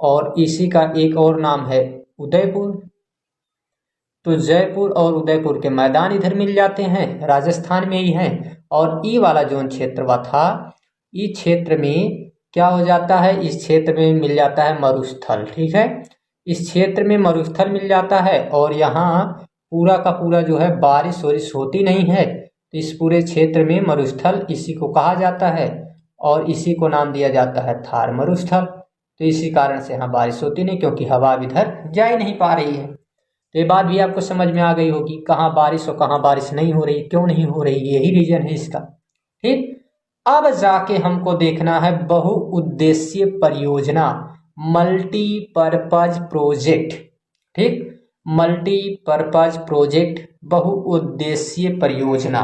और इसी का एक और नाम है उदयपुर। तो जयपुर और उदयपुर के मैदान इधर मिल जाते हैं, राजस्थान में ही हैं। और ई वाला जोन क्षेत्र हुआ था, इस क्षेत्र में क्या हो जाता है? इस क्षेत्र में मिल जाता है मरुस्थल, ठीक है। इस क्षेत्र में मरुस्थल मिल जाता है और यहाँ पूरा का पूरा जो है बारिश वारिश होती नहीं है। तो इस पूरे क्षेत्र में मरुस्थल इसी को कहा जाता है, और इसी को नाम दिया जाता है थार मरुस्थल। तो इसी कारण से यहाँ बारिश होती नहीं, क्योंकि हवा इधर जा ही नहीं पा रही है। तो ये बात भी आपको समझ में आ गई होगी, कहाँ बारिश और कहाँ बारिश नहीं हो रही, क्यों नहीं हो रही, यही रीजन है इसका, ठीक। अब जाके हमको देखना है बहुउद्देशीय परियोजना, मल्टीपर्पज प्रोजेक्ट, ठीक। मल्टीपर्पज प्रोजेक्ट, बहुउद्देशीय परियोजना।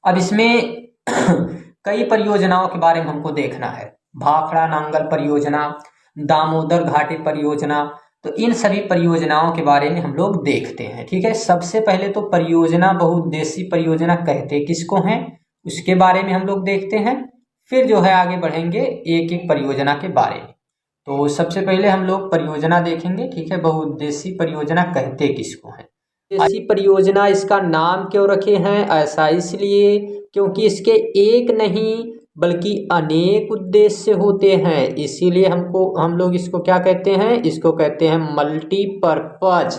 अब इसमें कई परियोजनाओं के बारे में हमको देखना है। भाखड़ा नांगल परियोजना, दामोदर घाटी परियोजना, तो इन सभी परियोजनाओं के बारे में हम लोग देखते हैं, ठीक है। सबसे पहले तो परियोजना, बहुउद्देशीय परियोजना कहते किसको हैं, उसके बारे में हम लोग देखते हैं। फिर जो है आगे बढ़ेंगे एक एक परियोजना के बारे में। तो सबसे पहले हम लोग परियोजना देखेंगे, ठीक है। बहुउद्देशीय परियोजना कहते किसको हैं। ऐसी परियोजना इसका नाम क्यों रखे हैं? ऐसा इसलिए क्योंकि इसके एक नहीं बल्कि अनेक उद्देश्य होते हैं, इसीलिए हम लोग इसको क्या कहते हैं? इसको कहते हैं मल्टीपर्पज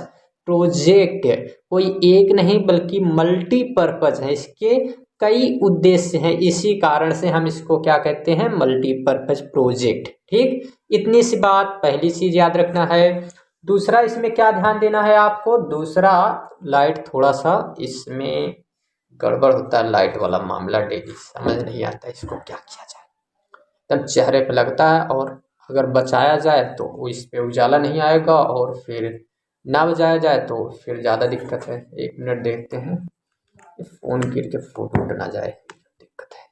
प्रोजेक्ट। कोई एक नहीं बल्कि मल्टीपर्पज है, इसके कई उद्देश्य हैं, इसी कारण से हम इसको क्या कहते हैं? मल्टीपर्पज प्रोजेक्ट, ठीक। इतनी सी बात पहली चीज याद रखना है। दूसरा इसमें क्या ध्यान देना है आपको? दूसरा, लाइट थोड़ा सा इसमें गड़बड़ होता है, लाइट वाला मामला डेली समझ नहीं आता इसको क्या किया जाए। तब चेहरे पे लगता है, और अगर बचाया जाए तो वो इस पे उजाला नहीं आएगा, और फिर ना बचाया जाए तो फिर ज़्यादा दिक्कत है। 1 मिनट देखते हैं, फोन गिर के फोटो उठ ना जाए, दिक्कत है।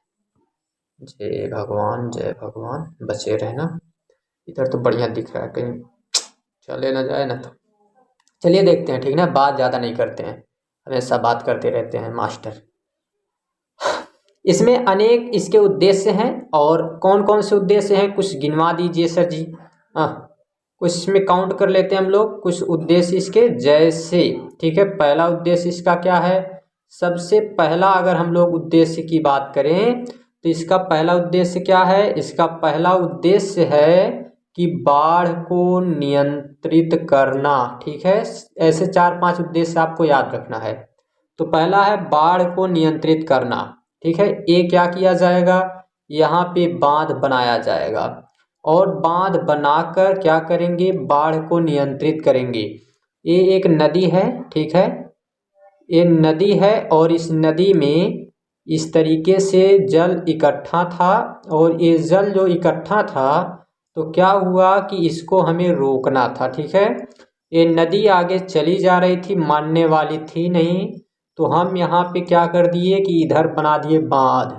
जय भगवान, जय भगवान, बचे रहना। इधर तो बढ़िया दिख रहा है, कहीं चले ना जाए ना तो चलिए देखते हैं, ठीक ना, बात ज़्यादा नहीं करते हैं, हमेशा बात करते रहते हैं मास्टर। इसमें अनेक इसके उद्देश्य हैं, और कौन कौन से उद्देश्य हैं कुछ गिनवा दीजिए सर जी। हाँ, कुछ इसमें काउंट कर लेते हैं हम लोग, कुछ उद्देश्य इसके जैसे, ठीक है। पहला उद्देश्य इसका क्या है, सबसे पहला अगर हम लोग उद्देश्य की बात करें तो इसका पहला उद्देश्य क्या है, इसका पहला उद्देश्य है कि बाढ़ को नियंत्रित करना, ठीक है। ऐसे 4-5 उद्देश्य आपको याद रखना है। तो पहला है बाढ़ को नियंत्रित करना, ठीक है। ये क्या किया जाएगा, यहाँ पे बांध बनाया जाएगा, और बांध बनाकर क्या करेंगे, बाढ़ को नियंत्रित करेंगे। ये एक नदी है, ठीक है, ये नदी है, और इस नदी में इस तरीके से जल इकट्ठा था, और ये जल जो इकट्ठा था तो क्या हुआ कि इसको हमें रोकना था, ठीक है। ये नदी आगे चली जा रही थी, मानने वाली थी नहीं, तो हम यहाँ पे क्या कर दिए कि इधर बना दिए बांध,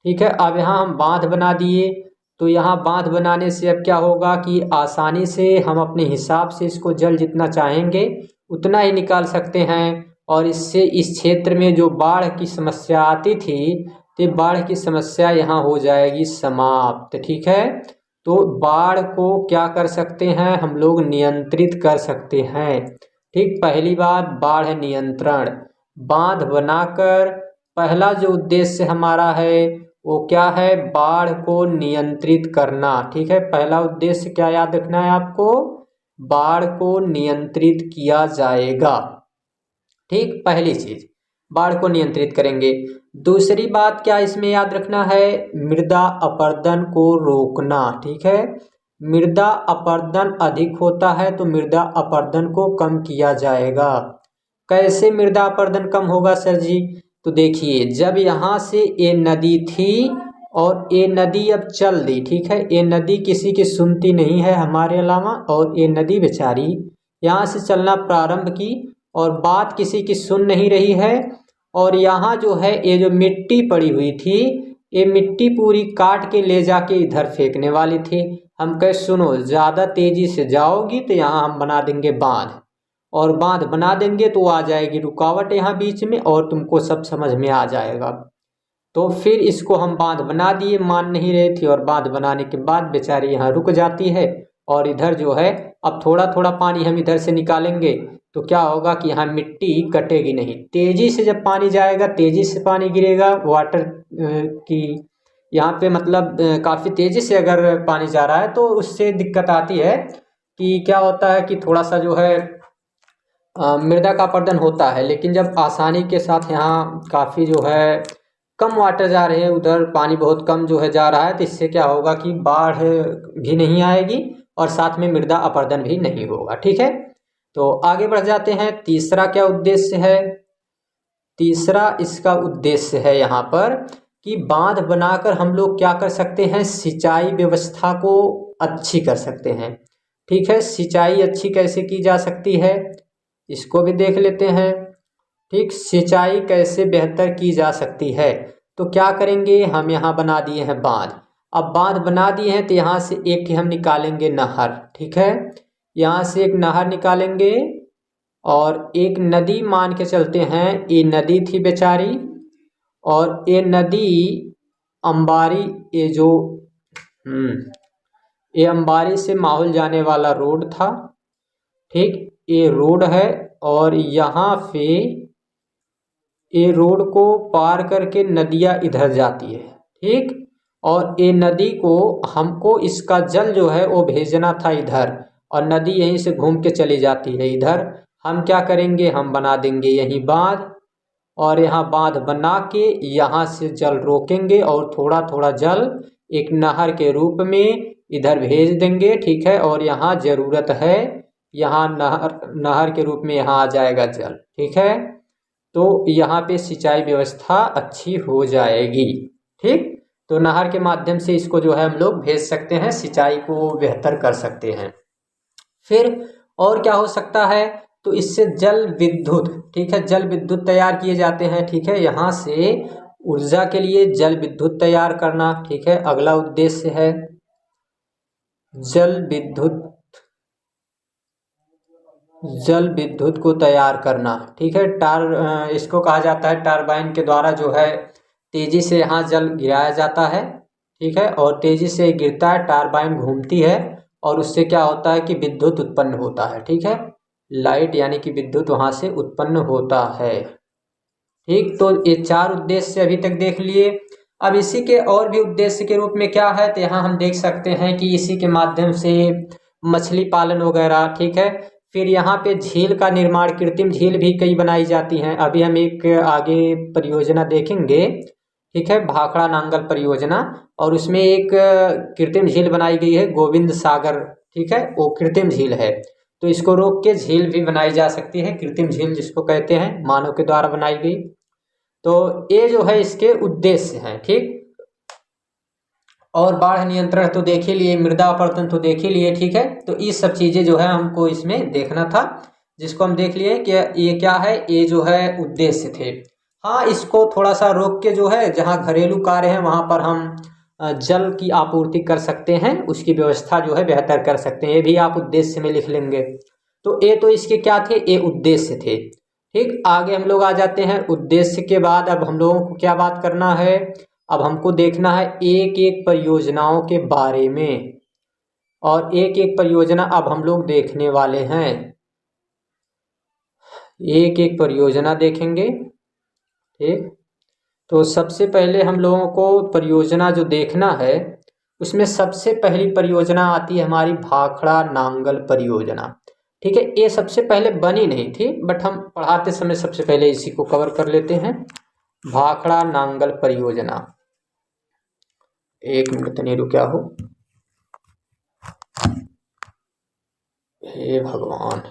ठीक है। अब यहाँ हम बांध बना दिए, तो यहाँ बांध बनाने से अब क्या होगा कि आसानी से हम अपने हिसाब से इसको जल जितना चाहेंगे उतना ही निकाल सकते हैं, और इससे इस क्षेत्र में जो बाढ़ की समस्या आती थी तो बाढ़ की समस्या यहाँ हो जाएगी समाप्त, ठीक है। तो बाढ़ को क्या कर सकते हैं हम लोग, नियंत्रित कर सकते हैं, ठीक। पहली बात बाढ़ नियंत्रण, बांध बनाकर पहला जो उद्देश्य हमारा है वो क्या है, बाढ़ को नियंत्रित करना, ठीक है। पहला उद्देश्य क्या याद रखना है आपको, बाढ़ को नियंत्रित किया जाएगा, ठीक। पहली चीज बाढ़ को नियंत्रित करेंगे। दूसरी बात क्या इसमें याद रखना है, मृदा अपरदन को रोकना, ठीक है। मृदा अपरदन अधिक होता है तो मृदा अपरदन को कम किया जाएगा। कैसे मृदा अपरदन कम होगा सर जी, तो देखिए जब यहाँ से ये नदी थी और ये नदी अब चल दी, ठीक है, ये नदी किसी की सुनती नहीं है हमारे अलावा, और ये नदी बेचारी यहाँ से चलना प्रारंभ की और बात किसी की सुन नहीं रही है, और यहाँ जो है ये जो मिट्टी पड़ी हुई थी ये मिट्टी पूरी काट के ले जाके इधर फेंकने वाली थी। हम कहे सुनो ज़्यादा तेजी से जाओगी तो यहाँ हम बना देंगे बांध, और बांध बना देंगे तो आ जाएगी रुकावट यहाँ बीच में और तुमको सब समझ में आ जाएगा। तो फिर इसको हम बांध बना दिए, मान नहीं रही थी, और बांध बनाने के बाद बेचारी यहाँ रुक जाती है, और इधर जो है अब थोड़ा थोड़ा पानी हम इधर से निकालेंगे तो क्या होगा कि यहाँ मिट्टी कटेगी नहीं। तेजी से जब पानी जाएगा, तेजी से पानी गिरेगा, वाटर की यहाँ पे मतलब काफ़ी तेजी से अगर पानी जा रहा है तो उससे दिक्कत आती है कि क्या होता है कि थोड़ा सा जो है मृदा का अपरदन होता है। लेकिन जब आसानी के साथ यहाँ काफ़ी जो है कम वाटर जा रहे हैं, उधर पानी बहुत कम जो है जा रहा है, तो इससे क्या होगा कि बाढ़ भी नहीं आएगी और साथ में मृदा अपरदन भी नहीं होगा, ठीक है। तो आगे बढ़ जाते हैं, तीसरा क्या उद्देश्य है, तीसरा इसका उद्देश्य है यहाँ पर कि बांध बनाकर हम लोग क्या कर सकते हैं, सिंचाई व्यवस्था को अच्छी कर सकते हैं, ठीक है। सिंचाई अच्छी कैसे की जा सकती है इसको भी देख लेते हैं, ठीक। सिंचाई कैसे बेहतर की जा सकती है, तो क्या करेंगे, हम यहाँ बना दिए हैं बांध। अब बांध बना दिए हैं तो यहाँ से एक हम निकालेंगे नहर, ठीक है, यहाँ से एक नहर निकालेंगे, और एक नदी मान के चलते हैं, ये नदी थी बेचारी, और ये नदी अंबारी, ये जो ये अंबारी से माहौल जाने वाला रोड था, ठीक, ये रोड है, और यहाँ पे ये रोड को पार करके नदियाँ इधर जाती है, ठीक। और ये नदी को हमको इसका जल जो है वो भेजना था इधर, और नदी यहीं से घूम के चली जाती है इधर। हम क्या करेंगे, हम बना देंगे यहीं बांध, और यहाँ बांध बना के यहाँ से जल रोकेंगे और थोड़ा थोड़ा जल एक नहर के रूप में इधर भेज देंगे, ठीक है। और यहाँ ज़रूरत है, यहाँ नहर के रूप में यहाँ आ जाएगा जल, ठीक है। तो यहाँ पे सिंचाई व्यवस्था अच्छी हो जाएगी, ठीक। तो नहर के माध्यम से इसको जो है हम लोग भेज सकते हैं, सिंचाई को बेहतर कर सकते हैं। फिर और क्या हो सकता है, तो इससे जल विद्युत, ठीक है, जल विद्युत तैयार किए जाते हैं, ठीक है। यहाँ से ऊर्जा के लिए जल विद्युत तैयार करना, ठीक है, अगला उद्देश्य है जल विद्युत जल विद्युत को तैयार करना। ठीक है, इसको कहा जाता है टरबाइन के द्वारा जो है तेजी से यहाँ जल गिराया जाता है। ठीक है, और तेजी से गिरता है, टरबाइन घूमती है और उससे क्या होता है कि विद्युत उत्पन्न होता है। ठीक है, लाइट यानी कि विद्युत वहाँ से उत्पन्न होता है। ठीक, तो ये चार उद्देश्य अभी तक देख लिए। अब इसी के और भी उद्देश्य के रूप में क्या है, तो यहाँ हम देख सकते हैं कि इसी के माध्यम से मछली पालन वगैरह। ठीक है, फिर यहाँ पे झील का निर्माण, कृत्रिम झील भी कई बनाई जाती हैं। अभी हम एक आगे परियोजना देखेंगे। ठीक है, भाखड़ा नांगल परियोजना, और उसमें एक कृत्रिम झील बनाई गई है गोविंद सागर। ठीक है, वो कृत्रिम झील है, तो इसको रोक के झील भी बनाई जा सकती है, कृत्रिम झील जिसको कहते हैं, मानव के द्वारा बनाई गई। तो ये जो है इसके उद्देश्य हैं। ठीक, और बाढ़ नियंत्रण तो देख ही लिए, मृदा अपरदन तो देख ही लिए। ठीक है, तो ये सब चीजें जो है हमको इसमें देखना था, जिसको हम देख लिए कि ये क्या है, ये जो है उद्देश्य थे। हाँ, इसको थोड़ा सा रोक के जो है जहाँ घरेलू कार्य है वहाँ पर हम जल की आपूर्ति कर सकते हैं, उसकी व्यवस्था जो है बेहतर कर सकते हैं, ये भी आप उद्देश्य में लिख लेंगे। तो ये तो इसके क्या थे, ये उद्देश्य थे। ठीक, आगे हम लोग आ जाते हैं उद्देश्य के बाद। अब हम लोगों को क्या बात करना है, अब हमको देखना है एक एक परियोजनाओं के बारे में, और एक एक परियोजना अब हम लोग देखने वाले हैं। एक एक परियोजना देखेंगे। ठीक, तो सबसे पहले हम लोगों को परियोजना जो देखना है, उसमें सबसे पहली परियोजना आती है हमारी भाखड़ा नांगल परियोजना। ठीक है, ये सबसे पहले बनी नहीं थी, बट हम पढ़ाते समय सबसे पहले इसी को कवर कर लेते हैं, भाखड़ा नांगल परियोजना। एक मिनट नहीं रुका हो, हे भगवान,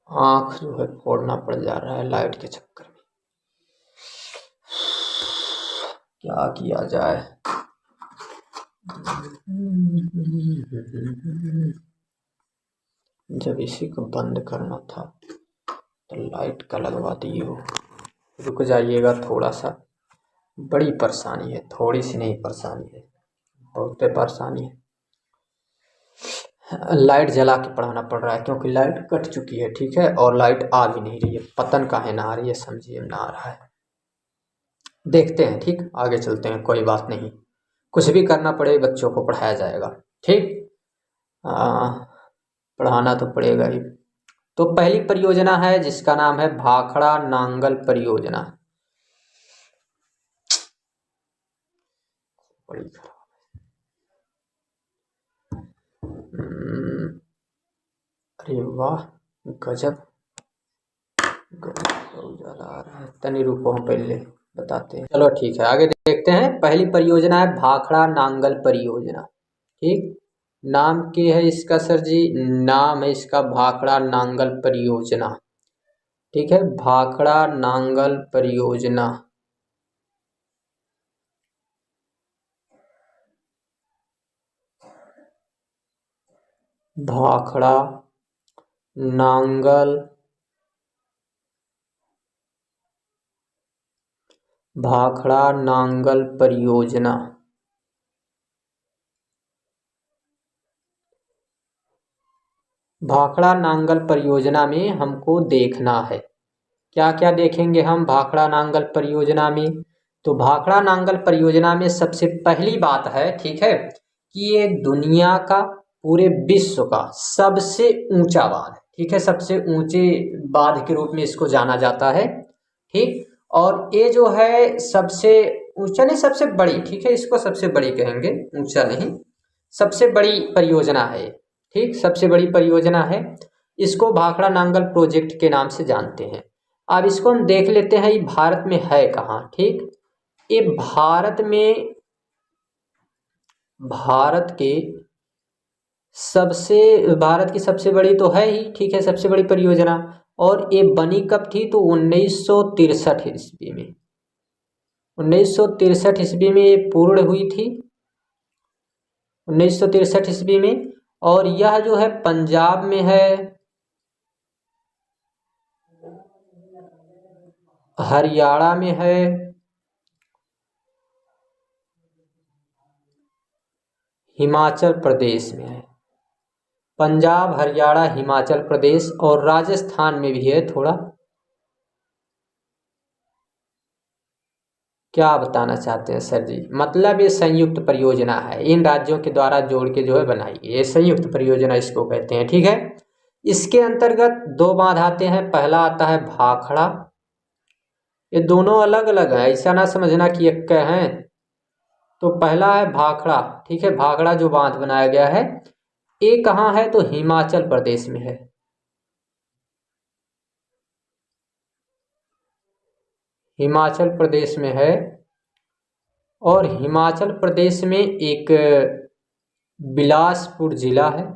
आंख जो है फोड़ना पड़ जा रहा है लाइट के चक्कर में, क्या किया जाए। जब इसी को बंद करना था तो लाइट का लगवा दिए हो। रुक जाइएगा थोड़ा सा, बड़ी परेशानी है, थोड़ी सी नहीं परेशानी है, बहुत परेशानी है। लाइट जला के पढ़ाना पड़ रहा है क्योंकि लाइट कट चुकी है। ठीक है, और लाइट आ भी नहीं रही है, पतन काहे ना आ रही है समझिए, ना आ रहा है। देखते हैं, ठीक, आगे चलते हैं, कोई बात नहीं, कुछ भी करना पड़े बच्चों को पढ़ाया जाएगा। ठीक, पढ़ाना तो पड़ेगा ही। तो पहली परियोजना है जिसका नाम है भाखड़ा नांगल परियोजना। बड़ी खराब, अरे वाह, गजब गजब उजाला आ रहा है। तनी रुको, हम पहले बताते हैं। चलो ठीक है, आगे देखते हैं। पहली परियोजना है भाखड़ा नांगल परियोजना। ठीक, नाम क्या है इसका सर जी, नाम है इसका भाखड़ा नांगल परियोजना। ठीक है, भाखड़ा नांगल परियोजना। भाखड़ा नांगल, भाखड़ा नांगल परियोजना। भाखड़ा नांगल परियोजना में हमको देखना है, क्या क्या देखेंगे हम भाखड़ा नांगल परियोजना में। तो भाखड़ा नांगल परियोजना में सबसे पहली बात है, ठीक है, कि ये दुनिया का, पूरे विश्व का सबसे ऊंचा बांध। ठीक है, सबसे ऊंचे बांध के रूप में इसको जाना जाता है। ठीक, और ये जो है सबसे ऊंचा नहीं, सबसे बड़ी, ठीक है, इसको सबसे बड़ी कहेंगे, ऊंचा नहीं, सबसे बड़ी परियोजना है। ठीक, सबसे बड़ी परियोजना है, इसको भाखड़ा नांगल प्रोजेक्ट के नाम से जानते हैं। अब इसको हम देख लेते हैं, ये भारत में है कहाँ। ठीक, ये भारत के सबसे, भारत की सबसे बड़ी तो है ही, ठीक है, सबसे बड़ी परियोजना। और ये बनी कब थी, तो 1963 ईस्वी में, 1963 ईस्वी में ये पूर्ण हुई थी, 1963 ईस्वी में। और यह जो है पंजाब में है, हरियाणा में है, हिमाचल प्रदेश में है। पंजाब, हरियाणा, हिमाचल प्रदेश और राजस्थान में भी है थोड़ा। क्या बताना चाहते हैं सर जी? मतलब ये संयुक्त परियोजना है, इन राज्यों के द्वारा जोड़ के जो है बनाई गई, ये संयुक्त परियोजना इसको कहते हैं। ठीक है, इसके अंतर्गत दो बांध आते हैं। पहला आता है भाखड़ा, ये दोनों अलग अलग है, ऐसा ना समझना कि एक हैं। तो पहला है भाखड़ा, ठीक है, भाखड़ा जो बांध बनाया गया है, ये कहाँ है? तो हिमाचल प्रदेश में है। हिमाचल प्रदेश में है। और हिमाचल प्रदेश में एक बिलासपुर जिला है।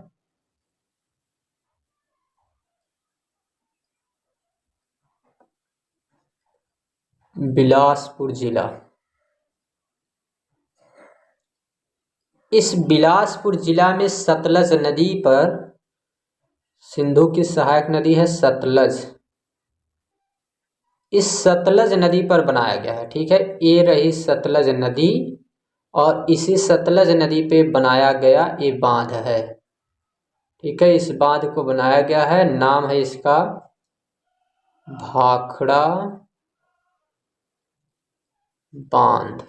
बिलासपुर जिला, इस बिलासपुर जिला में सतलज नदी पर, सिंधु की सहायक नदी है सतलज, इस सतलज नदी पर बनाया गया है। ठीक है, ये रही सतलज नदी और इसी सतलज नदी पे बनाया गया ये बांध है। ठीक है, इस बांध को बनाया गया है, नाम है इसका भाखड़ा बांध।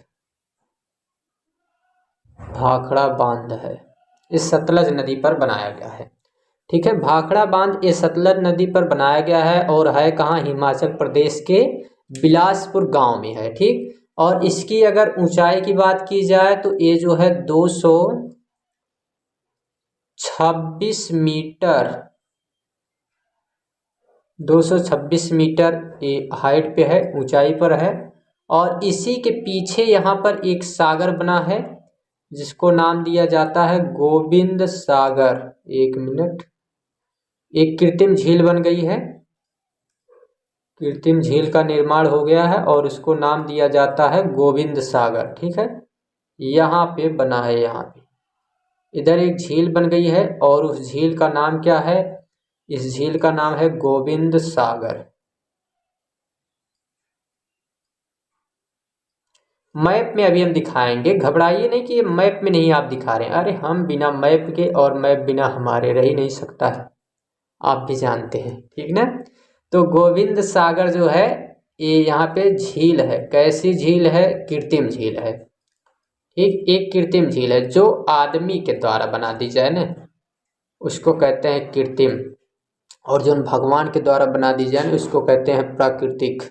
भाखड़ा बांध है, इस सतलज नदी पर बनाया गया है। ठीक है, भाखड़ा बांध ये सतलज नदी पर बनाया गया है और है कहाँ? हिमाचल प्रदेश के बिलासपुर गांव में है। ठीक, और इसकी अगर ऊंचाई की बात की जाए तो ये जो है 226 मीटर, 226 मीटर ये हाइट पे है, ऊंचाई पर है। और इसी के पीछे यहाँ पर एक सागर बना है जिसको नाम दिया जाता है गोविंद सागर। एक मिनट, एक कृत्रिम झील बन गई है, कृत्रिम झील का निर्माण हो गया है और इसको नाम दिया जाता है गोविंद सागर। ठीक है, यहाँ पे बना है, यहाँ पे इधर एक झील बन गई है और उस झील का नाम क्या है? इस झील का नाम है गोविंद सागर। मैप में अभी हम दिखाएंगे, घबराइए नहीं कि ये मैप में नहीं आप दिखा रहे हैं। अरे हम बिना मैप के और मैप बिना हमारे रह ही नहीं सकता है, आप भी जानते हैं। ठीक ना, तो गोविंद सागर जो है ये यहाँ पे झील है। कैसी झील है? कृत्रिम झील है। ठीक, एक कृत्रिम झील है जो आदमी के द्वारा बना दी जाए ना, उसको कहते हैं कृत्रिम, और जो भगवान के द्वारा बना दी जाए ना उसको कहते हैं प्राकृतिक।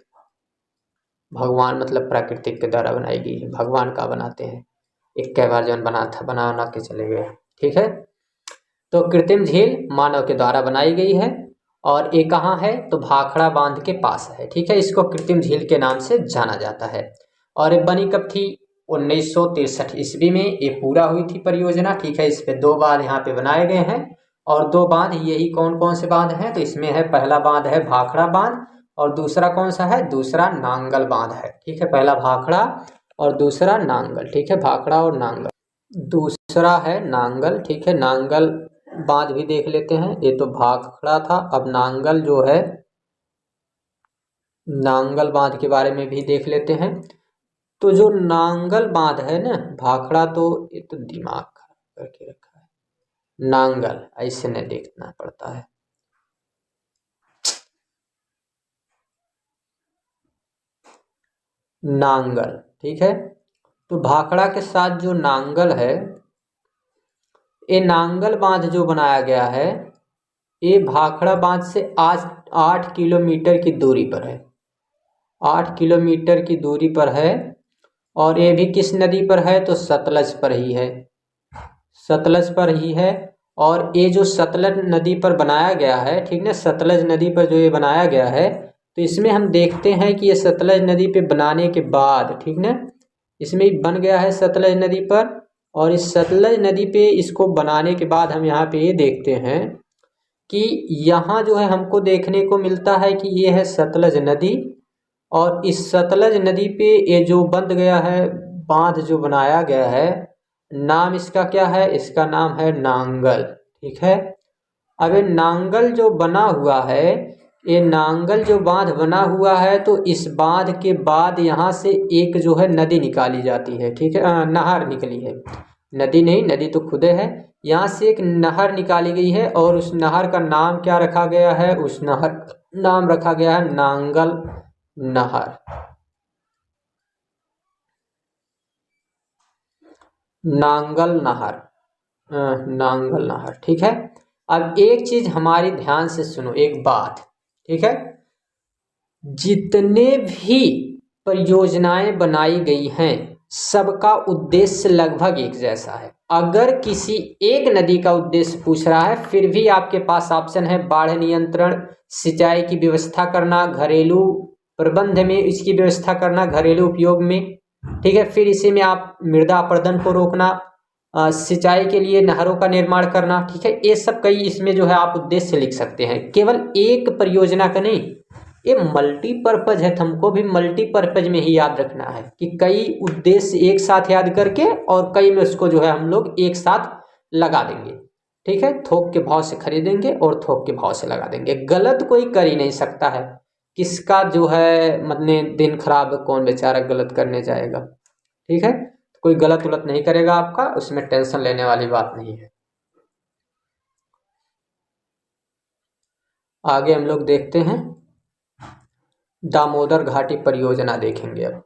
भगवान मतलब प्राकृतिक के द्वारा बनाई गई है, भगवान का बनाते हैं, एक कई बार जन बना के चले गए। ठीक है, तो कृत्रिम झील मानव के द्वारा बनाई गई है और ये कहाँ है? तो भाखड़ा बांध के पास है। ठीक है, इसको कृत्रिम झील के नाम से जाना जाता है। और ये बनी कब थी? 1963 ईस्वी में ये पूरा हुई थी परियोजना। ठीक है, इस पे दो बांध यहाँ पे बनाए गए हैं और दो बांध यही कौन कौन से बांध हैं? तो इसमें है, पहला बांध है भाखड़ा बांध और दूसरा कौन सा है? दूसरा नांगल बांध है। ठीक है, पहला भाखड़ा और दूसरा नांगल। ठीक है, भाखड़ा और नांगल, दूसरा है नांगल। ठीक है, नांगल बांध भी देख लेते हैं। ये तो भाखड़ा था, अब नांगल जो है, नांगल बांध के बारे में भी देख लेते हैं। तो जो नांगल बांध है ना, भाखड़ा तो ये तो दिमाग खराब करके रखा है, नांगल ऐसे नहीं देखना पड़ता है। नांगल, ठीक है, तो भाखड़ा के साथ जो नांगल है, ये नांगल बांध जो बनाया गया है ये भाखड़ा बांध से आज 8 किलोमीटर की दूरी पर है, 8 किलोमीटर की दूरी पर है। और ये भी किस नदी पर है? तो सतलज पर ही है, सतलज पर ही है। और ये जो सतलज नदी पर बनाया गया है, ठीक ना, सतलज नदी पर जो ये बनाया गया है, तो इसमें हम देखते हैं कि ये सतलज नदी पे बनाने के बाद, ठीक ना, इसमें बन गया है सतलज नदी पर। और इस सतलज नदी पे इसको बनाने के बाद हम यहाँ पे ये देखते हैं कि यहाँ जो है हमको देखने को मिलता है कि ये है सतलज नदी। और इस सतलज नदी पे ये जो बंद गया है बांध जो बनाया गया है, नाम इसका क्या है? इसका नाम है नांगल। ठीक है, अब ये नांगल जो बना हुआ है, ये नांगल जो बांध बना हुआ है, तो इस बांध के बाद यहाँ से एक जो है नदी निकाली जाती है। ठीक है, नहर निकली है, नदी नहीं, नदी तो खुदे है। यहाँ से एक नहर निकाली गई है और उस नहर का नाम क्या रखा गया है? उस नहर का नाम रखा गया है नांगल नहर। नांगल नहर, नांगल नहर, ठीक है। अब एक चीज हमारी ध्यान से सुनो, एक बात, ठीक है। जितने भी परियोजनाएं बनाई गई हैं सबका उद्देश्य लगभग एक जैसा है। अगर किसी एक नदी का उद्देश्य पूछ रहा है फिर भी आपके पास ऑप्शन है बाढ़ नियंत्रण, सिंचाई की व्यवस्था करना, घरेलू प्रबंध में इसकी व्यवस्था करना, घरेलू उपयोग में, ठीक है। फिर इसी में आप मृदा अपरदन को रोकना, सिंचाई के लिए नहरों का निर्माण करना, ठीक है। ये सब कई इसमें जो है आप उद्देश्य लिख सकते हैं, केवल एक परियोजना का नहीं। ये मल्टीपर्पज है, हमको भी मल्टीपर्पज में ही याद रखना है कि कई उद्देश्य एक साथ याद करके और कई में उसको जो है हम लोग एक साथ लगा देंगे, ठीक है। थोक के भाव से खरीदेंगे और थोक के भाव से लगा देंगे। गलत कोई कर ही नहीं सकता है, किसका जो है मतलब दिन खराब, कौन बेचारा गलत करने जाएगा, ठीक है। कोई गलत उलत नहीं करेगा आपका, उसमें टेंशन लेने वाली बात नहीं है। आगे हम लोग देखते हैं दामोदर घाटी परियोजना देखेंगे। अब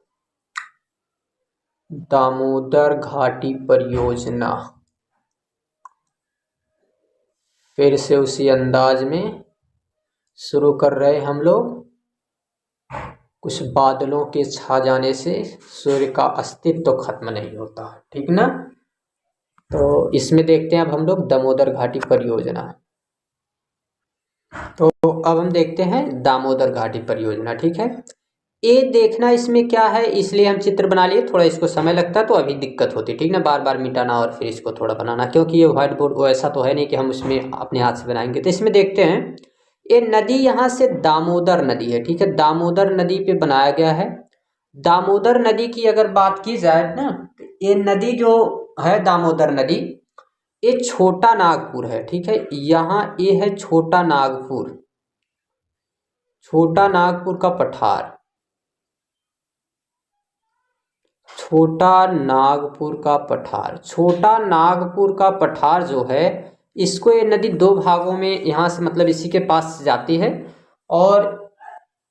दामोदर घाटी परियोजना फिर से उसी अंदाज में शुरू कर रहे हम लोग। कुछ बादलों के छा जाने से सूर्य का अस्तित्व तो खत्म नहीं होता, ठीक ना। तो इसमें देखते हैं अब हम लोग दामोदर घाटी परियोजना। तो अब हम देखते हैं दामोदर घाटी परियोजना, ठीक है। ये देखना इसमें क्या है, इसलिए हम चित्र बना लिए, थोड़ा इसको समय लगता है तो अभी दिक्कत होती है, ठीक ना, बार बार मिटाना और फिर इसको थोड़ा बनाना, क्योंकि ये व्हाइट बोर्ड वैसा तो है नहीं कि हम उसमें अपने हाथ से बनाएंगे। तो इसमें देखते हैं ये नदी यहाँ से दामोदर नदी है, ठीक है, दामोदर नदी पे बनाया गया है। दामोदर नदी की अगर बात की जाए ना, ये नदी जो है दामोदर नदी, ये छोटा नागपुर है, ठीक है। यहाँ ये है छोटा नागपुर, छोटा नागपुर का पठार, छोटा नागपुर का पठार। छोटा नागपुर का पठार जो है, इसको ये नदी दो भागों में यहाँ से मतलब इसी के पास से जाती है और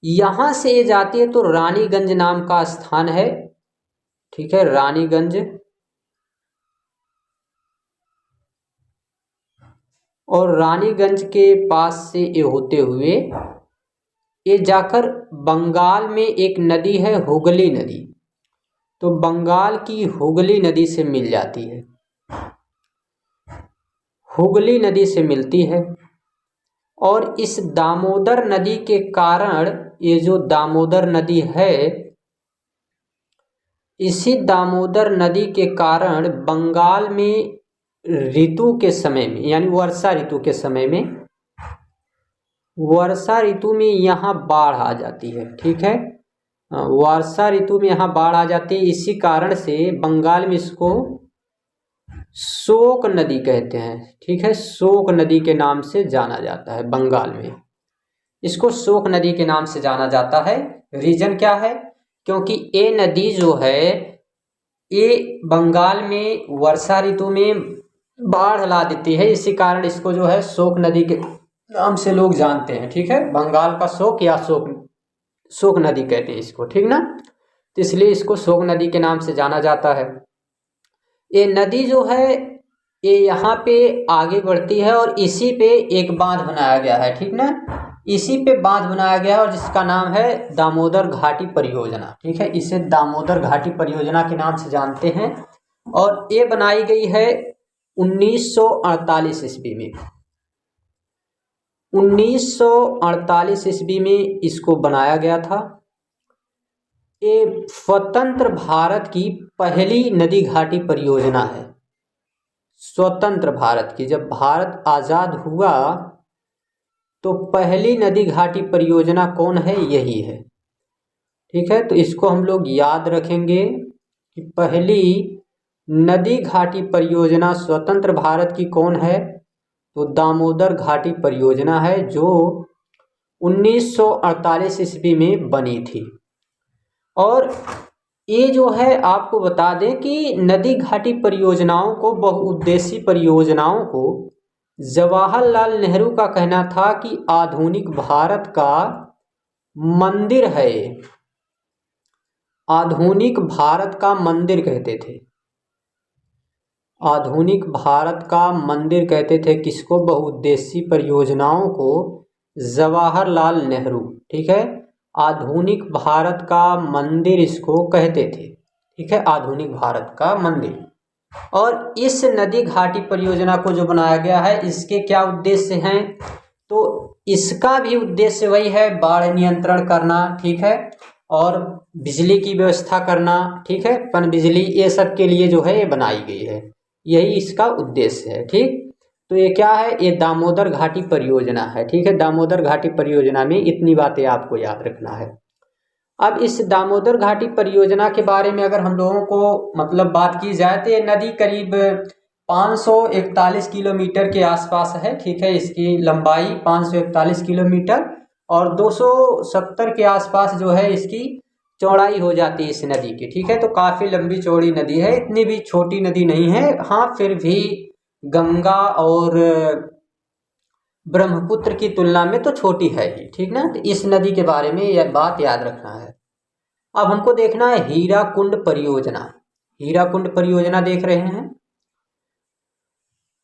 यहाँ से ये जाती है तो रानीगंज नाम का स्थान है, ठीक है, रानीगंज। और रानीगंज के पास से ये होते हुए ये जाकर बंगाल में एक नदी है हुगली नदी, तो बंगाल की हुगली नदी से मिल जाती है, हुगली नदी से मिलती है। और इस दामोदर नदी के कारण ये जो दामोदर नदी है, इसी दामोदर नदी के कारण बंगाल में ऋतु के समय में यानी वर्षा ऋतु के समय में, वर्षा ऋतु में यहाँ बाढ़ आ जाती है, ठीक है। वर्षा ऋतु में यहाँ बाढ़ आ जाती है, इसी कारण से बंगाल में इसको शोक नदी कहते हैं, ठीक है, शोक नदी के नाम से जाना जाता है। बंगाल में इसको शोक नदी के नाम से जाना जाता है। रीजन क्या है? क्योंकि ये नदी जो है ये बंगाल में वर्षा ऋतु में बाढ़ ला देती है, इसी कारण इसको जो है शोक नदी के नाम से लोग जानते हैं, ठीक है। बंगाल का शोक या शोक नदी कहते हैं इसको, ठीक ना। तो इसलिए इसको शोक नदी के नाम से जाना जाता है। ये नदी जो है ये यहाँ पे आगे बढ़ती है और इसी पे एक बांध बनाया गया है, ठीक ना, इसी पे बांध बनाया गया है और जिसका नाम है दामोदर घाटी परियोजना, ठीक है। इसे दामोदर घाटी परियोजना के नाम से जानते हैं और ये बनाई गई है 1948 ईस्वी में। 1948 ईस्वी में इसको बनाया गया था। ये स्वतंत्र भारत की पहली नदी घाटी परियोजना है। स्वतंत्र भारत की, जब भारत आज़ाद हुआ तो पहली नदी घाटी परियोजना कौन है? यही है, ठीक है। तो इसको हम लोग याद रखेंगे कि पहली नदी घाटी परियोजना स्वतंत्र भारत की कौन है? तो दामोदर घाटी परियोजना है, जो 1948 ईस्वी में बनी थी। और ये जो है आपको बता दें कि नदी घाटी परियोजनाओं को, बहुउद्देशीय परियोजनाओं को जवाहरलाल नेहरू का कहना था कि आधुनिक भारत का मंदिर है। आधुनिक भारत का मंदिर कहते थे। आधुनिक भारत का मंदिर कहते थे किसको? बहुउद्देशीय परियोजनाओं को जवाहरलाल नेहरू, ठीक है। आधुनिक भारत का मंदिर इसको कहते थे, ठीक है, आधुनिक भारत का मंदिर। और इस नदी घाटी परियोजना को जो बनाया गया है, इसके क्या उद्देश्य हैं? तो इसका भी उद्देश्य वही है, बाढ़ नियंत्रण करना, ठीक है, और बिजली की व्यवस्था करना, ठीक है, पनबिजली, ये सब के लिए जो है ये बनाई गई है, यही इसका उद्देश्य है, ठीक। तो ये क्या है? ये दामोदर घाटी परियोजना है, ठीक है। दामोदर घाटी परियोजना में इतनी बातें आपको याद रखना है। अब इस दामोदर घाटी परियोजना के बारे में अगर हम लोगों को मतलब बात की जाए तो ये नदी करीब 541 किलोमीटर के आसपास है, ठीक है। इसकी लंबाई 541 किलोमीटर और 270 के आसपास जो है इसकी चौड़ाई हो जाती है इस नदी की, ठीक है। तो काफ़ी लंबी चौड़ी नदी है, इतनी भी छोटी नदी नहीं है, हाँ फिर भी गंगा और ब्रह्मपुत्र की तुलना में तो छोटी है ही, ठीक ना। तो इस नदी के बारे में यह बात याद रखना है। अब हमको देखना है हीराकुंड परियोजना। हीराकुंड परियोजना देख रहे हैं,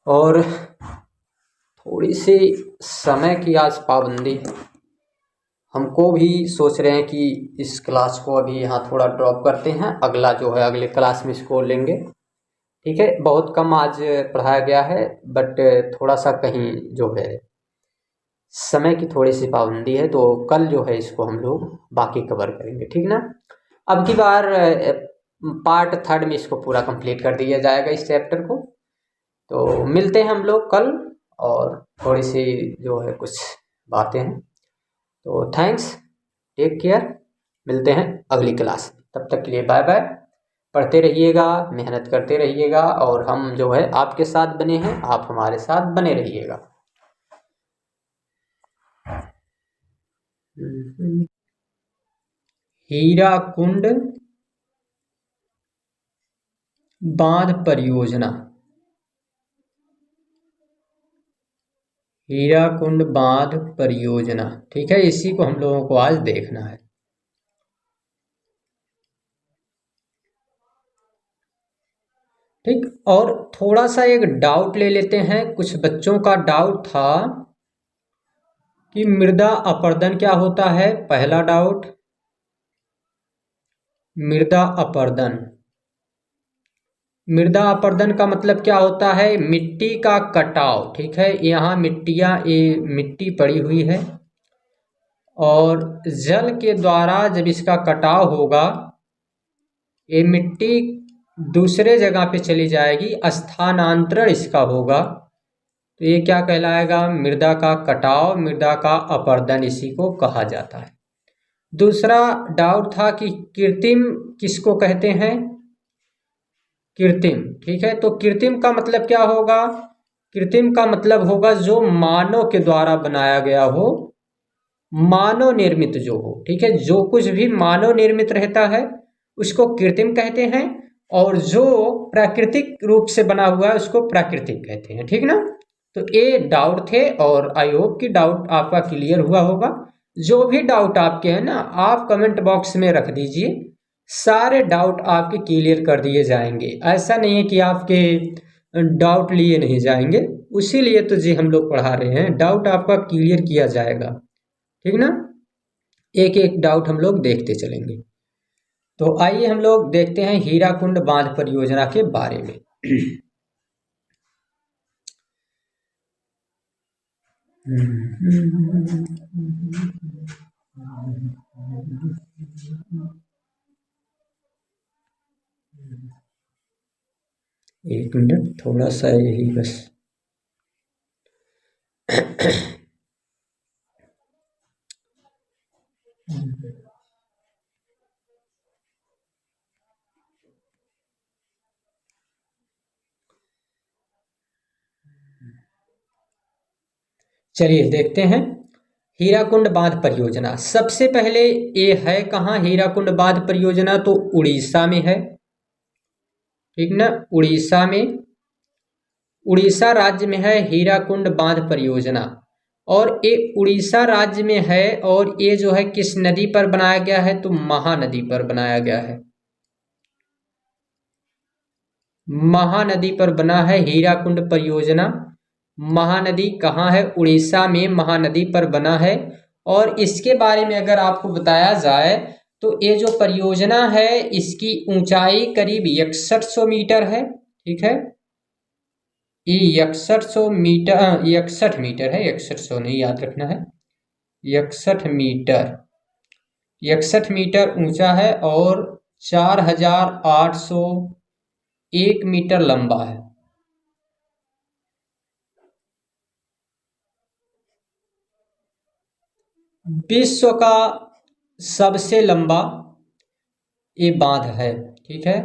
और थोड़ी सी समय की आज पाबंदी है, हमको भी सोच रहे हैं कि इस क्लास को अभी यहाँ थोड़ा ड्रॉप करते हैं, अगला जो है अगले क्लास में इसको लेंगे, ठीक है। बहुत कम आज पढ़ाया गया है, बट थोड़ा सा कहीं जो है समय की थोड़ी सी पाबंदी है, तो कल जो है इसको हम लोग बाकी कवर करेंगे, ठीक ना। अब की बार पार्ट 3 में इसको पूरा कंप्लीट कर दिया जाएगा इस चैप्टर को। तो मिलते हैं हम लोग कल, और थोड़ी सी जो है कुछ बातें हैं। तो थैंक्स, टेक केयर, मिलते हैं अगली क्लास में, तब तक के लिए बाय बाय। पढ़ते रहिएगा, मेहनत करते रहिएगा, और हम जो है आपके साथ बने हैं, आप हमारे साथ बने रहिएगा। हीराकुंड बांध परियोजना, हीराकुंड बांध परियोजना, ठीक है। इसी को हम लोगों को आज देखना है, ठीक। और थोड़ा सा एक डाउट ले लेते हैं, कुछ बच्चों का डाउट था कि मृदा अपरदन क्या होता है। पहला डाउट, मृदा अपरदन, मृदा अपरदन का मतलब क्या होता है? मिट्टी का कटाव, ठीक है। यहाँ मिट्टियाँ, ये मिट्टी पड़ी हुई है, और जल के द्वारा जब इसका कटाव होगा, ये मिट्टी दूसरे जगह पे चली जाएगी, स्थानांतरण इसका होगा, तो ये क्या कहलाएगा? मृदा का कटाव, मृदा का अपरदन इसी को कहा जाता है। दूसरा डाउट था कि कृत्रिम किसको कहते हैं? कृत्रिम, ठीक है। तो कृत्रिम का मतलब क्या होगा? कृत्रिम का मतलब होगा जो मानव के द्वारा बनाया गया हो, मानव निर्मित जो हो, ठीक है। जो कुछ भी मानव निर्मित रहता है उसको कृत्रिम कहते हैं, और जो प्राकृतिक रूप से बना हुआ है उसको प्राकृतिक कहते हैं, ठीक ना। तो ये डाउट थे, और आई होप कि डाउट आपका क्लियर हुआ होगा। जो भी डाउट आपके हैं ना, आप कमेंट बॉक्स में रख दीजिए, सारे डाउट आपके क्लियर कर दिए जाएंगे। ऐसा नहीं है कि आपके डाउट लिए नहीं जाएंगे, उसीलिए तो जी हम लोग पढ़ा रहे हैं, डाउट आपका क्लियर किया जाएगा, ठीक ना। एक एक डाउट हम लोग देखते चलेंगे। तो आइए हम लोग देखते हैं हीराकुंड बांध परियोजना के बारे में। एक मिनट, थोड़ा सा यही बस चलिए देखते हैं हीराकुंड बांध परियोजना सबसे पहले ये है कहाँ? हीराकुंड बांध परियोजना तो उड़ीसा में है, ठीक ना, उड़ीसा में, उड़ीसा राज्य में है हीराकुंड बांध परियोजना। और ये उड़ीसा राज्य में है और ये जो है किस नदी पर बनाया गया है? तो महानदी पर बनाया गया है, महानदी पर बना है हीराकुंड परियोजना। महानदी कहाँ है? उड़ीसा में महानदी पर बना है। और इसके बारे में अगर आपको बताया जाए तो ये जो परियोजना है इसकी ऊंचाई करीब 6100 मीटर है, ठीक है, ये 6100 मीटर, 61 मीटर है, 6100 नहीं, याद रखना है, 61 मीटर, 61 मीटर ऊंचा है और 4801 मीटर लंबा है। विश्व का सबसे लंबा ये बांध है, ठीक है,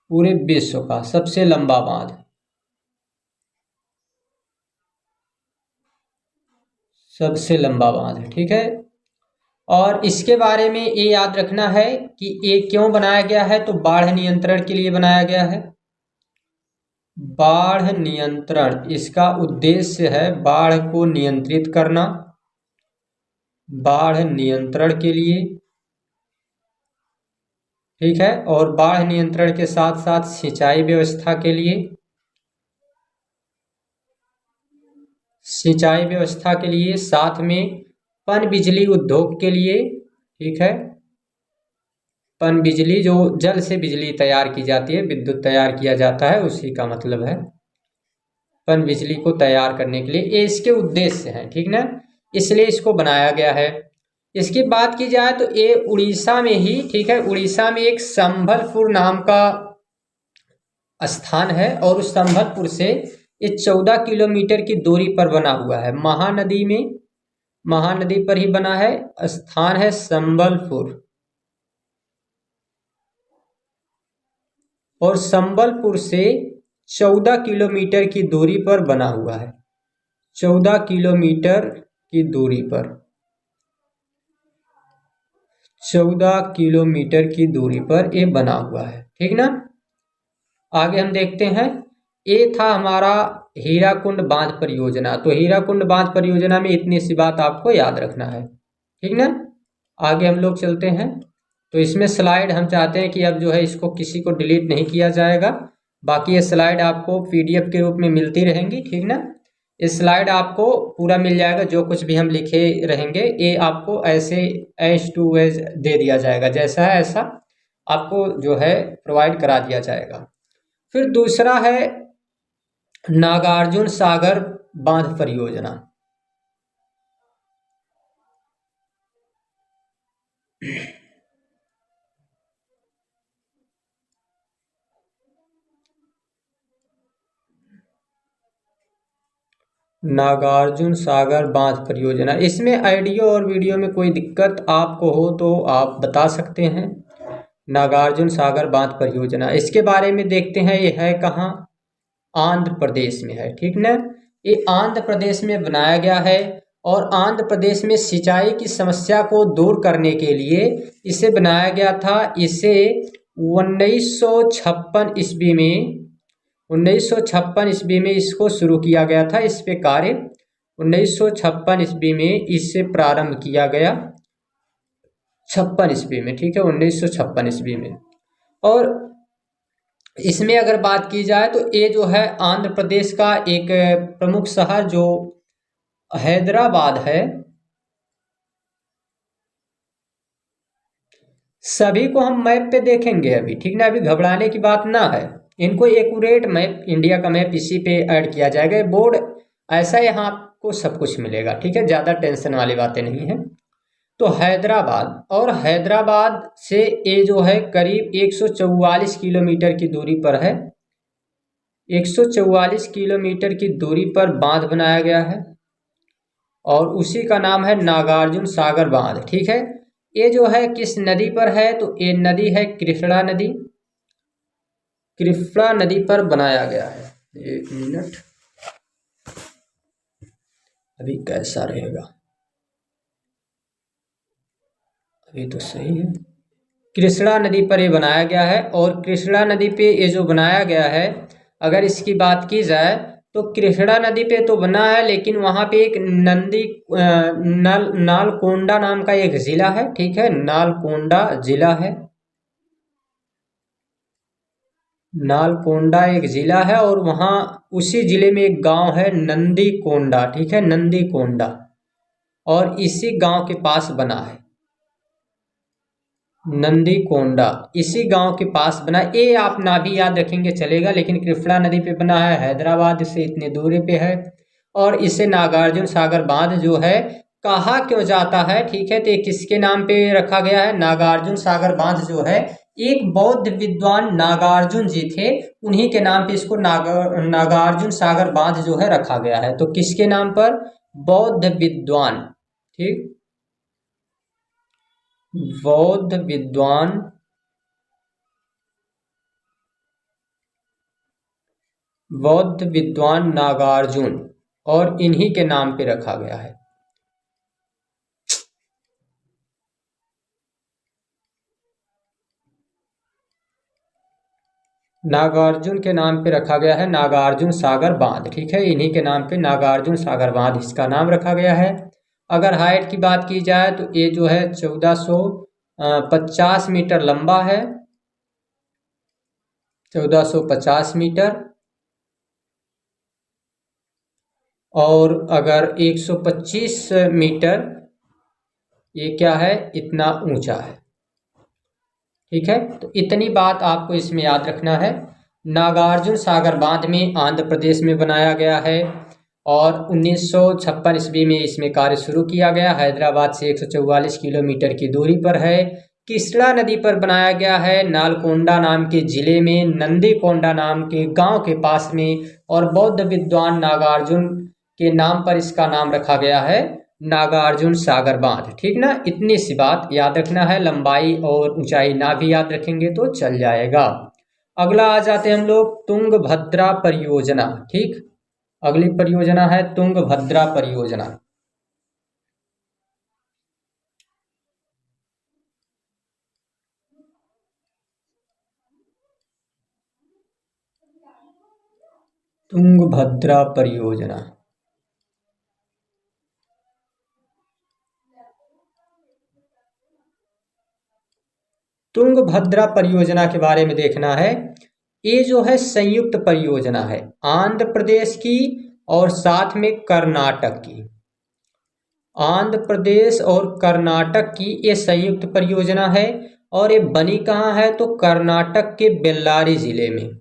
पूरे विश्व का सबसे लंबा बांध, सबसे लंबा बांध है, ठीक है। और इसके बारे में ये याद रखना है कि ये क्यों बनाया गया है? तो बाढ़ नियंत्रण के लिए बनाया गया है, बाढ़ नियंत्रण इसका उद्देश्य है, बाढ़ को नियंत्रित करना, बाढ़ नियंत्रण के लिए, ठीक है, और बाढ़ नियंत्रण के साथ साथ सिंचाई व्यवस्था के लिए, सिंचाई व्यवस्था के लिए, साथ में पन बिजली उद्योग के लिए, ठीक है, पन बिजली जो जल से बिजली तैयार की जाती है, विद्युत तैयार किया जाता है, उसी का मतलब है पन बिजली को तैयार करने के लिए, ये इसके उद्देश्य हैं, ठीक ना, इसलिए इसको बनाया गया है। इसकी बात की जाए तो ये उड़ीसा में ही, ठीक है, उड़ीसा में एक संबलपुर नाम का स्थान है और उस संबलपुर से ये 14 किलोमीटर की दूरी पर बना हुआ है, महानदी में, महानदी पर ही बना है, स्थान है संबलपुर। और संबलपुर से 14 किलोमीटर की दूरी पर बना हुआ है, 14 किलोमीटर की दूरी पर, 14 किलोमीटर की दूरी पर ये बना हुआ है, ठीक ना। आगे हम देखते हैं, ये था हमारा हीराकुंड बांध परियोजना। तो हीराकुंड बांध परियोजना में इतनी सी बात आपको याद रखना है, ठीक ना। आगे हम लोग चलते हैं। तो इसमें स्लाइड हम चाहते हैं कि अब जो है इसको किसी को डिलीट नहीं किया जाएगा, बाकी ये स्लाइड आपको पीडीएफ के रूप में मिलती रहेंगी, ठीक ना। इस स्लाइड आपको पूरा मिल जाएगा, जो कुछ भी हम लिखे रहेंगे ये आपको ऐसे एज टू एज दे दिया जाएगा, जैसा है ऐसा आपको जो है प्रोवाइड करा दिया जाएगा। फिर दूसरा है नागार्जुन सागर बांध परियोजना। नागार्जुन सागर बांध परियोजना, इसमें ऑडियो और वीडियो में कोई दिक्कत आपको हो तो आप बता सकते हैं। नागार्जुन सागर बांध परियोजना, इसके बारे में देखते हैं, ये है कहाँ? आंध्र प्रदेश में है, ठीक ना। ये आंध्र प्रदेश में बनाया गया है और आंध्र प्रदेश में सिंचाई की समस्या को दूर करने के लिए इसे बनाया गया था। इसे 1956 ईस्वी में, 1956 ईस्वी में इसको शुरू किया गया था, इस पे कार्य 1956 ईस्वी में इससे प्रारंभ किया गया, 56 ईस्वी में, ठीक है, 1956 ईस्वी में। और इसमें अगर बात की जाए तो ये जो है आंध्र प्रदेश का एक प्रमुख शहर जो हैदराबाद है, सभी को हम मैप पे देखेंगे अभी, ठीक ना, अभी घबराने की बात ना है। इनको एक्यूरेट मैप, इंडिया का मैप इसी पे ऐड किया जाएगा, बोर्ड ऐसा यहाँ आपको सब कुछ मिलेगा, ठीक है, ज़्यादा टेंशन वाली बातें नहीं है। तो हैदराबाद, और हैदराबाद से ये जो है करीब 144 किलोमीटर की दूरी पर है, 144 किलोमीटर की दूरी पर बांध बनाया गया है और उसी का नाम है नागार्जुन सागर बांध, ठीक है। ये जो है किस नदी पर है? तो ये नदी है कृष्णा नदी, कृष्णा नदी पर बनाया गया है। एक मिनट, अभी कैसा रहेगा, तो ये तो सही है। कृष्णा नदी पर ये बनाया गया है, और कृष्णा नदी पे ये जो बनाया गया है, अगर इसकी बात की जाए तो कृष्णा नदी पे तो बना है, लेकिन वहाँ पे एक नालकोंडा नाम का एक जिला है, ठीक है, नालकोंडा जिला है, नालकोंडा एक जिला है, और वहाँ उसी जिले में एक गांव है नंदीकोंडा, ठीक है, नंदीकोंडा, और इसी गांव के पास बना है नंदीकोंडा, इसी गांव के पास बना। ये आप ना भी याद रखेंगे चलेगा, लेकिन कृष्णा नदी पे बना है, हैदराबाद से इतने दूरी पे है, और इसे नागार्जुन सागर बांध जो है कहा क्यों जाता है, ठीक है, तो ये किसके नाम पे रखा गया है, नागार्जुन सागर बांध जो है एक बौद्ध विद्वान नागार्जुन जी थे, उन्हीं के नाम पे इसको नागार्जुन सागर बांध जो है रखा गया है। तो किसके नाम पर, बौद्ध विद्वान, ठीक, बौद्ध विद्वान नागार्जुन, और इन्हीं के नाम पे रखा गया है। नागार्जुन के नाम पे रखा गया है नागार्जुन सागर बांध, ठीक है, इन्हीं के नाम पे नागार्जुन सागर बांध इसका नाम रखा गया है। अगर हाइट की बात की जाए तो ये जो है 1450 मीटर लंबा है, 1450 मीटर, और अगर 125 मीटर ये क्या है, इतना ऊंचा है, ठीक है। तो इतनी बात आपको इसमें याद रखना है। नागार्जुन सागर बांध में आंध्र प्रदेश में बनाया गया है, और 1956 ईस्वी में इसमें कार्य शुरू किया गया। हैदराबाद से 144 किलोमीटर की दूरी पर है। कृष्णा नदी पर बनाया गया है, नालकोंडा नाम के जिले में, नंदीकोंडा नाम के गांव के पास में, और बौद्ध विद्वान नागार्जुन के नाम पर इसका नाम रखा गया है नागार्जुन सागर बांध, ठीक ना। इतनी सी बात याद रखना है, लंबाई और ऊंचाई ना भी याद रखेंगे तो चल जाएगा। अगला आ जाते हैं हम लोग तुंगभद्रा परियोजना, ठीक, अगली परियोजना है तुंगभद्रा परियोजना। तुंगभद्रा परियोजना, तुंगभद्रा परियोजना के बारे में देखना है। ये जो है संयुक्त परियोजना है आंध्र प्रदेश की और साथ में कर्नाटक की, आंध्र प्रदेश और कर्नाटक की ये संयुक्त परियोजना है। और ये बनी कहाँ है, तो कर्नाटक के बेल्लारी जिले में,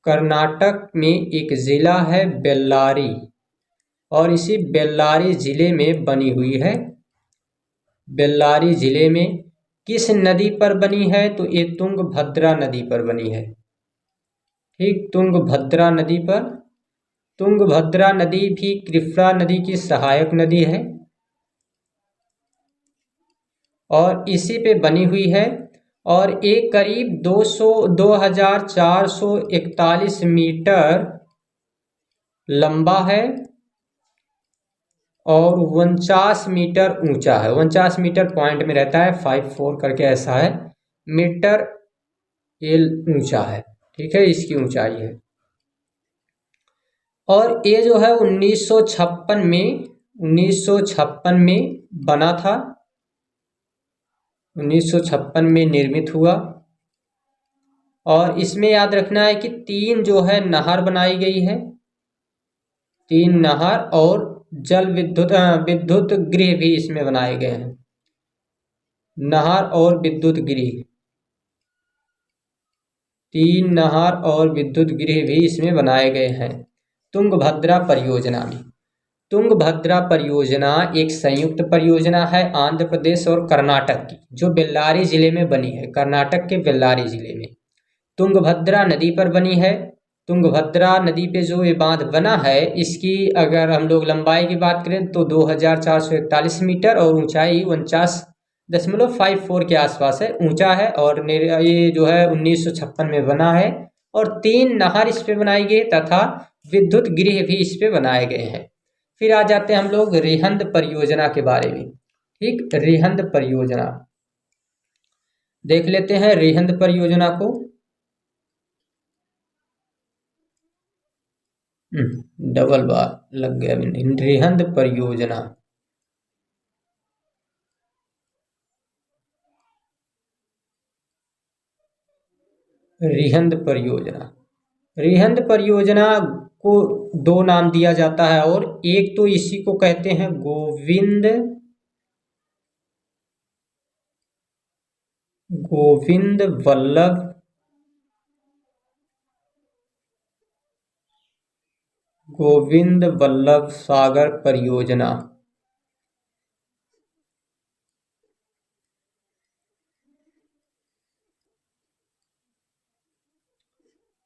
कर्नाटक में एक जिला है बेल्लारी, और इसी बेल्लारी जिले में बनी हुई है। बेल्लारी जिले में किस नदी पर बनी है, तो ये तुंगभद्रा नदी पर बनी है, ठीक, तुंगभद्रा नदी पर। तुंगभद्रा नदी भी कृष्णा नदी की सहायक नदी है, और इसी पे बनी हुई है, और एक करीब 2441 मीटर लंबा है, और 49 मीटर ऊंचा है, 49 मीटर पॉइंट में रहता है, 54 करके ऐसा है मीटर ये ऊंचा है, ठीक है, इसकी ऊंचाई है। और ये जो है 1956 में बना था, 1956 में निर्मित हुआ। और इसमें याद रखना है कि 3 जो है नहर बनाई गई है, 3 नहर और जल विद्युत गृह भी इसमें बनाए गए हैं, नहर और विद्युत गृह, 3 नहर और विद्युत गृह भी इसमें बनाए गए हैं तुंगभद्रा परियोजना में। तुंगभद्रा परियोजना एक संयुक्त परियोजना है आंध्र प्रदेश और कर्नाटक की, जो बेल्लारी जिले में बनी है, कर्नाटक के बेल्लारी जिले में तुंगभद्रा नदी पर बनी है। तुंगभद्रा नदी पे जो ये बांध बना है, इसकी अगर हम लोग लंबाई की बात करें तो 2441 मीटर, और ऊंचाई 49.54 के आसपास है, ऊंचा है। और ये जो है 1956 में बना है, और 3 नहर इस पे बनाई गई तथा विद्युत गृह भी इस पे बनाए गए हैं। फिर आ जाते हैं हम लोग रिहंद परियोजना के बारे में। ठीक, रिहंद परियोजना देख लेते हैं। रिहंद परियोजना को डबल बार लग गया। रिहंद परियोजना, रिहंद परियोजना, रिहंद परियोजना को दो नाम दिया जाता है, और एक तो इसी को कहते हैं गोविंद वल्लभ सागर परियोजना,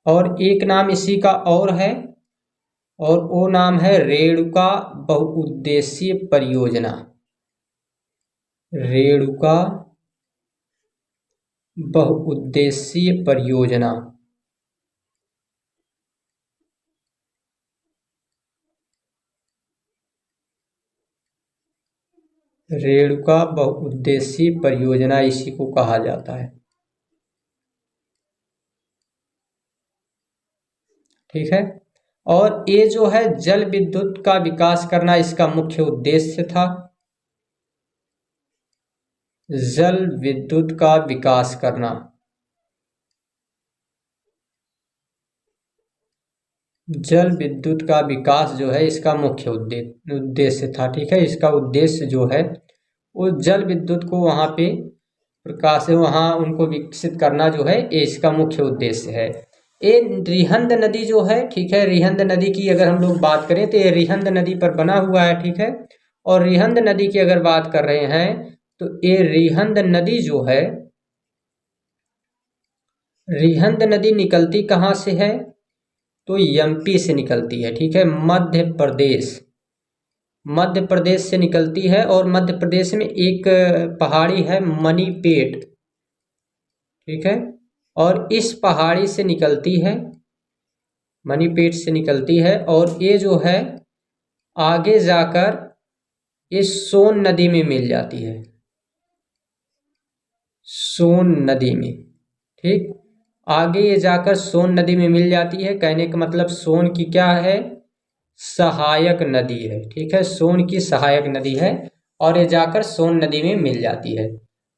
और एक नाम इसी का और है, और वो नाम है रेणुका बहुउद्देशीय परियोजना। रेणुका बहुउद्देशीय परियोजना, रेणुका बहुउद्देशीय परियोजना इसी को कहा जाता है। ठीक है, और ये जो है जल विद्युत का विकास करना इसका मुख्य उद्देश्य था। जल विद्युत का विकास करना, जल विद्युत का विकास जो है इसका मुख्य उद्देश्य था। ठीक है, इसका उद्देश्य जो है वो जल विद्युत को वहाँ पे प्रकाश वहाँ उनको विकसित करना जो है ये इसका मुख्य उद्देश्य है। ये रिहंद नदी जो है, ठीक है, रिहंद नदी की अगर हम लोग बात करें तो ये रिहंद नदी पर बना हुआ है। ठीक है, और रिहंद नदी की अगर बात कर रहे हैं तो ये रिहंद नदी जो है, रिहंद नदी निकलती कहाँ से है तो एमपी से निकलती है। ठीक है, मध्य प्रदेश से निकलती है, और मध्य प्रदेश में एक पहाड़ी है मणिपेट। ठीक है, और इस पहाड़ी से निकलती है, मणिपेट से निकलती है, और ये जो है आगे जाकर ये सोन नदी में मिल जाती है, सोन नदी में। ठीक, आगे ये जाकर सोन नदी में मिल जाती है। कहने का मतलब सोन की क्या है, सहायक नदी है। ठीक है, सोन की सहायक नदी है, और ये जाकर सोन नदी में मिल जाती है।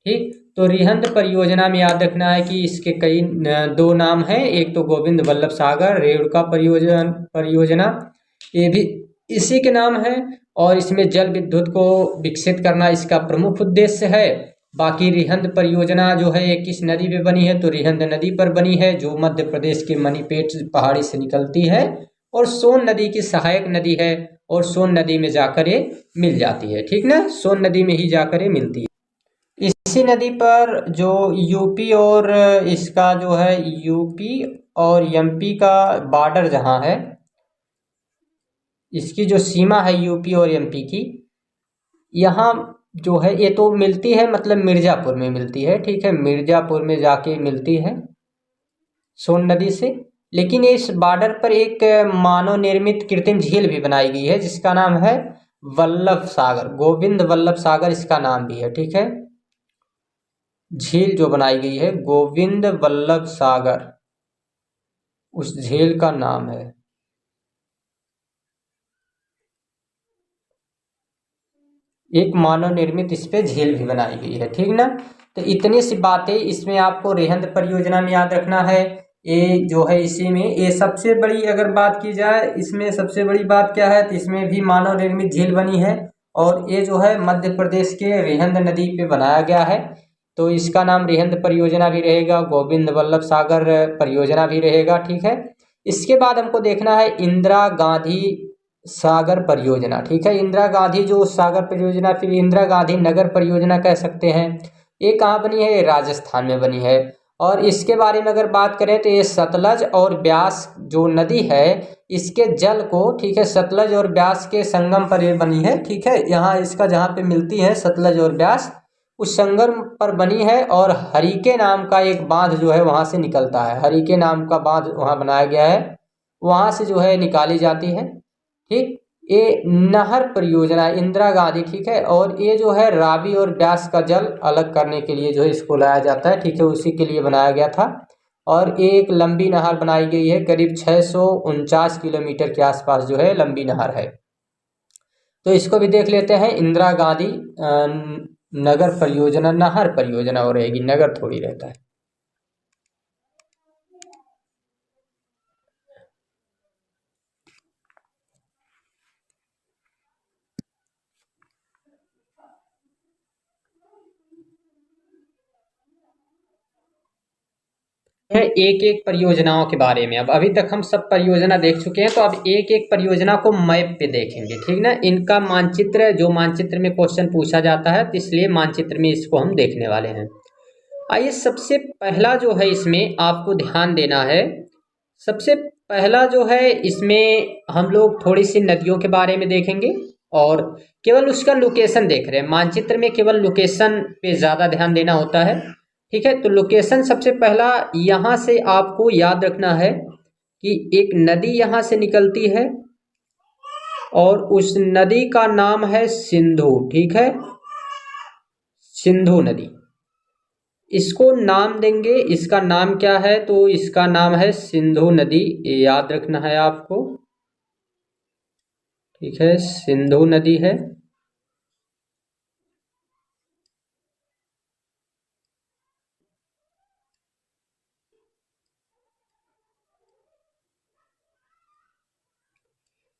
ठीक, तो रिहंद परियोजना में याद रखना है कि इसके कई दो नाम हैं, एक तो गोविंद वल्लभ सागर रेणुका परियोजना, ये भी इसी के नाम है, और इसमें जल विद्युत को विकसित करना इसका प्रमुख उद्देश्य है। बाकी रिहंद परियोजना जो है ये किस नदी पे बनी है तो रिहंद नदी पर बनी है, जो मध्य प्रदेश के मणिपेट पहाड़ी से निकलती है, और सोन नदी की सहायक नदी है, और सोन नदी में जाकर ये मिल जाती है। ठीक ना, सोन नदी में ही जाकर ये मिलती है। इसी नदी पर जो यूपी और इसका जो है यूपी और एमपी का बॉर्डर जहाँ है, इसकी जो सीमा है यूपी और एमपी की, यहाँ जो है ये तो मिलती है, मतलब मिर्ज़ापुर में मिलती है। ठीक है, मिर्ज़ापुर में जाके मिलती है सोन नदी से। लेकिन इस बॉर्डर पर एक मानव निर्मित कृत्रिम झील भी बनाई गई है, जिसका नाम है वल्लभ सागर, गोविंद वल्लभ सागर इसका नाम भी है। ठीक है, झील जो बनाई गई है गोविंद वल्लभ सागर, उस झील का नाम है। एक मानव निर्मित इस पे झील भी बनाई गई है। ठीक ना, तो इतनी सी बातें इसमें आपको रिहंद परियोजना में याद रखना है। ये जो है इसी में ये सबसे बड़ी अगर बात की जाए, इसमें सबसे बड़ी बात क्या है तो इसमें भी मानव निर्मित झील बनी है, और ये जो है मध्य प्रदेश के रिहंद नदी पे बनाया गया है, तो इसका नाम रिहंद परियोजना भी रहेगा, गोविंद वल्लभ सागर परियोजना भी रहेगा। ठीक है, इसके बाद हमको देखना है इंदिरा गांधी सागर परियोजना। ठीक है, इंदिरा गांधी जो सागर परियोजना, फिर इंदिरा गांधी नगर परियोजना कह सकते हैं, ये कहाँ बनी है, ये राजस्थान में बनी है। और इसके बारे में अगर बात करें तो ये सतलज और ब्यास जो नदी है इसके जल को, ठीक है, सतलज और ब्यास के संगम पर ये बनी है। ठीक है, यहाँ इसका जहाँ पे मिलती है सतलज और ब्यास, उस संगम पर बनी है, और हरिके नाम का एक बांध जो है वहाँ से निकलता है, हरिके नाम का बांध वहाँ बनाया गया है, वहाँ से जो है निकाली जाती है। ठीक, ये नहर परियोजना इंदिरा गांधी, ठीक है। और ये जो है रावी और ब्यास का जल अलग करने के लिए जो है इसको लाया जाता है, ठीक है, उसी के लिए बनाया गया था। और ये एक लंबी नहर बनाई गई है, करीब 649 किलोमीटर के आसपास जो है लंबी नहर है। तो इसको भी देख लेते हैं, इंदिरा गांधी नगर परियोजना, नहर परियोजना हो रहेगी, नगर थोड़ी रहता है। है एक एक परियोजनाओं के बारे में। अब अभी तक हम सब परियोजना देख चुके हैं, तो अब एक एक परियोजना को मैप पे देखेंगे, ठीक ना। इनका मानचित्र, जो मानचित्र में क्वेश्चन पूछा जाता है, तो इसलिए मानचित्र में इसको हम देखने वाले हैं। आइए, सबसे पहला जो है इसमें आपको ध्यान देना है, सबसे पहला जो है इसमें हम लोग थोड़ी सी नदियों के बारे में देखेंगे और केवल उसका लोकेशन देख रहे हैं। मानचित्र में केवल लोकेशन पे ज़्यादा ध्यान देना होता है, ठीक है। तो लोकेशन सबसे पहला यहाँ से आपको याद रखना है कि एक नदी यहाँ से निकलती है और उस नदी का नाम है सिंधु, ठीक है, सिंधु नदी। इसको नाम देंगे, इसका नाम क्या है, तो इसका नाम है सिंधु नदी, ये याद रखना है आपको, ठीक है, सिंधु नदी है।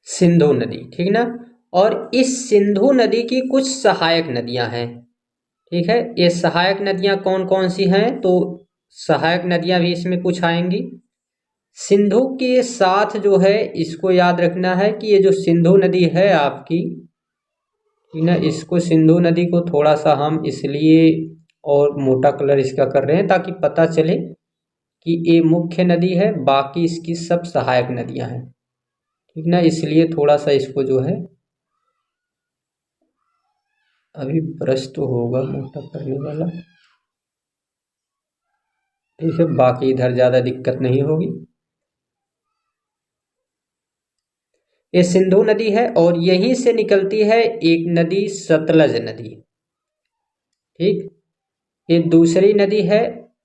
सिंधु नदी, ठीक ना। और इस सिंधु नदी की कुछ सहायक नदियां हैं, ठीक है। ये सहायक नदियां कौन कौन सी हैं, तो सहायक नदियां भी इसमें कुछ आएंगी। सिंधु के साथ जो है इसको याद रखना है कि ये जो सिंधु नदी है आपकी, ठीक ना, इसको सिंधु नदी को थोड़ा सा हम इसलिए और मोटा कलर इसका कर रहे हैं ताकि पता चले कि ये मुख्य नदी है, बाकी इसकी सब सहायक नदियां हैं, ठीक ना। इसलिए थोड़ा सा इसको जो है अभी ब्रश तो होगा मोटा करने वाला, ठीक है, बाकी इधर ज़्यादा दिक्कत नहीं होगी। ये सिंधु नदी है और यहीं से निकलती है एक नदी सतलज नदी, ठीक। ये दूसरी नदी है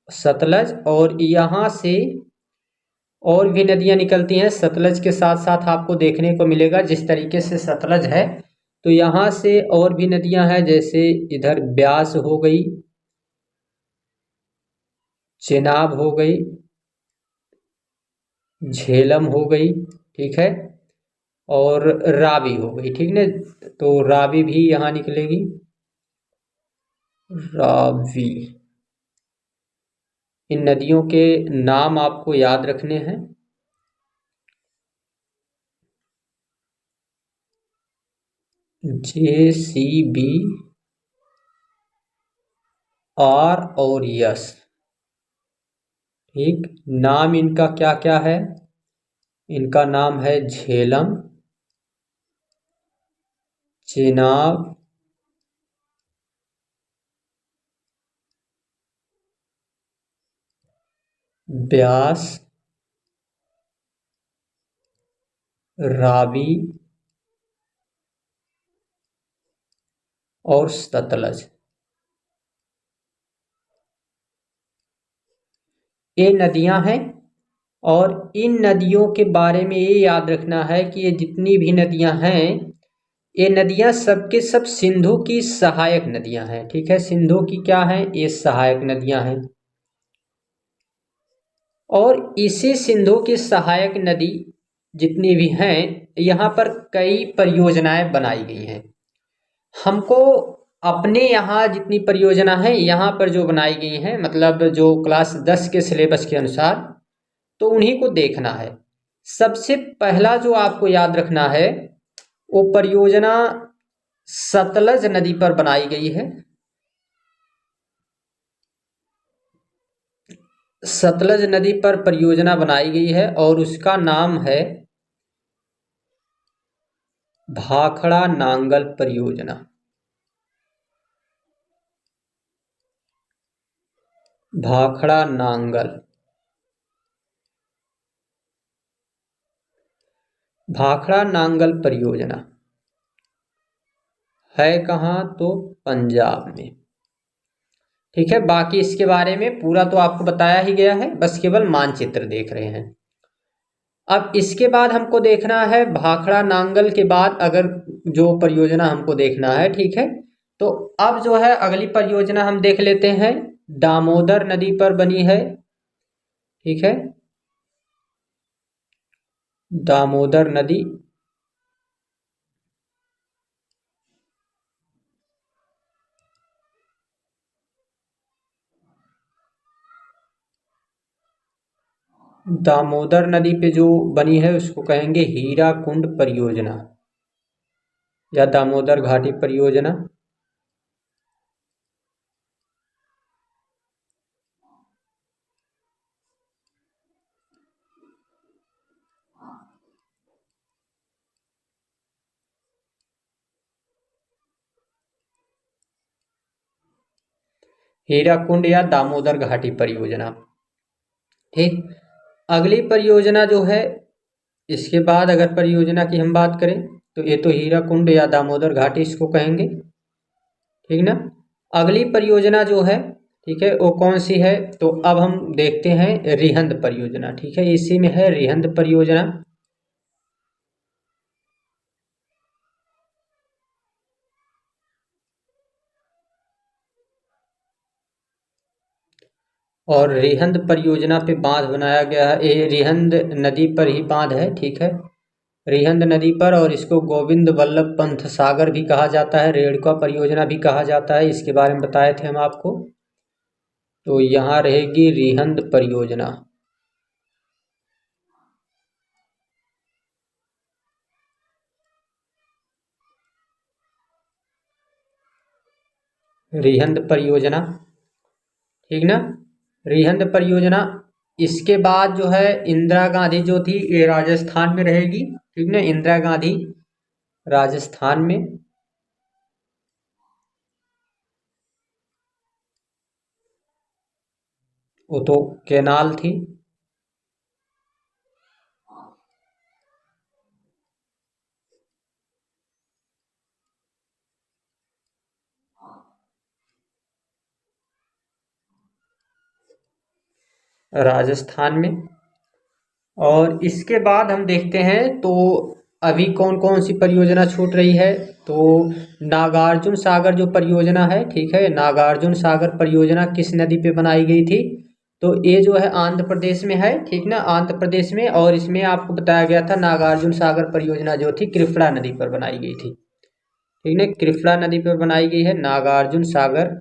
सतलज, और यहाँ से और भी नदियाँ निकलती हैं सतलज के साथ साथ, आपको देखने को मिलेगा जिस तरीके से सतलज है तो यहाँ से और भी नदियाँ हैं, जैसे इधर ब्यास हो गई, चेनाब हो गई, झेलम हो गई, ठीक है, और रावी हो गई, ठीक ना। तो रावी भी यहाँ निकलेगी, रावी। इन नदियों के नाम आपको याद रखने हैं। JCB, R और यस, ठीक। नाम इनका क्या क्या है, इनका नाम है झेलम, चेनाब, ब्यास, रावी और सतलज। ये नदियां हैं और इन नदियों के बारे में ये याद रखना है कि ये जितनी भी नदियां हैं, ये नदियां सबके सब सिंधु की सहायक नदियां हैं, ठीक है। सिंधु की क्या है, ये सहायक नदियां हैं। और इसी सिंधु की सहायक नदी जितनी भी हैं, यहाँ पर कई परियोजनाएं बनाई गई हैं। हमको अपने यहाँ जितनी परियोजना है यहाँ पर जो बनाई गई हैं, मतलब जो क्लास 10 के सिलेबस के अनुसार, तो उन्हीं को देखना है। सबसे पहला जो आपको याद रखना है वो परियोजना सतलज नदी पर बनाई गई है। सतलज नदी पर परियोजना बनाई गई है और उसका नाम है भाखड़ा नांगल परियोजना। भाखड़ा नांगल, भाखड़ा नांगल परियोजना, है कहाँ, तो पंजाब में। ठीक है, बाकी इसके बारे में पूरा तो आपको बताया ही गया है, बस केवल मानचित्र देख रहे हैं। अब इसके बाद हमको देखना है भाखड़ा नांगल के बाद अगर जो परियोजना हमको देखना है, ठीक है। तो अब जो है अगली परियोजना हम देख लेते हैं, दामोदर नदी पर बनी है। ठीक है, दामोदर नदी, दामोदर नदी पे जो बनी है उसको कहेंगे हीराकुंड परियोजना या दामोदर घाटी परियोजना। हीराकुंड या दामोदर घाटी परियोजना। ठीक, अगली परियोजना जो है, इसके बाद अगर परियोजना की हम बात करें तो ये तो हीराकुंड या दामोदर घाटी इसको कहेंगे, ठीक ना। अगली परियोजना जो है, ठीक है, वो कौन सी है, तो अब हम देखते हैं रिहंद परियोजना। ठीक है, इसी में है रिहंद परियोजना। और रिहंद परियोजना पे बांध बनाया गया है, ये रिहंद नदी पर ही बांध है। ठीक है, रिहंद नदी पर, और इसको गोविंद वल्लभ पंत सागर भी कहा जाता है, रेणुका परियोजना भी कहा जाता है, इसके बारे में बताए थे हम आपको। तो यहाँ रहेगी रिहंद परियोजना। रिहंद परियोजना, ठीक ना, रिहंद परियोजना। इसके बाद जो है इंदिरा गांधी जो थी ये राजस्थान में रहेगी, ठीक ना, इंदिरा गांधी राजस्थान में। वो तो केनाल थी। राजस्थान में। और इसके बाद हम देखते हैं तो अभी कौन कौन सी परियोजना छूट रही है, तो नागार्जुन सागर जो परियोजना है, ठीक है, नागार्जुन सागर परियोजना किस नदी पे बनाई गई थी, तो ये जो है आंध्र प्रदेश में है, ठीक ना, आंध्र प्रदेश में। और इसमें आपको बताया गया था नागार्जुन सागर परियोजना जो थी कृष्णा नदी पर बनाई गई थी, ठीक है, कृष्णा नदी पर बनाई गई है नागार्जुन सागर।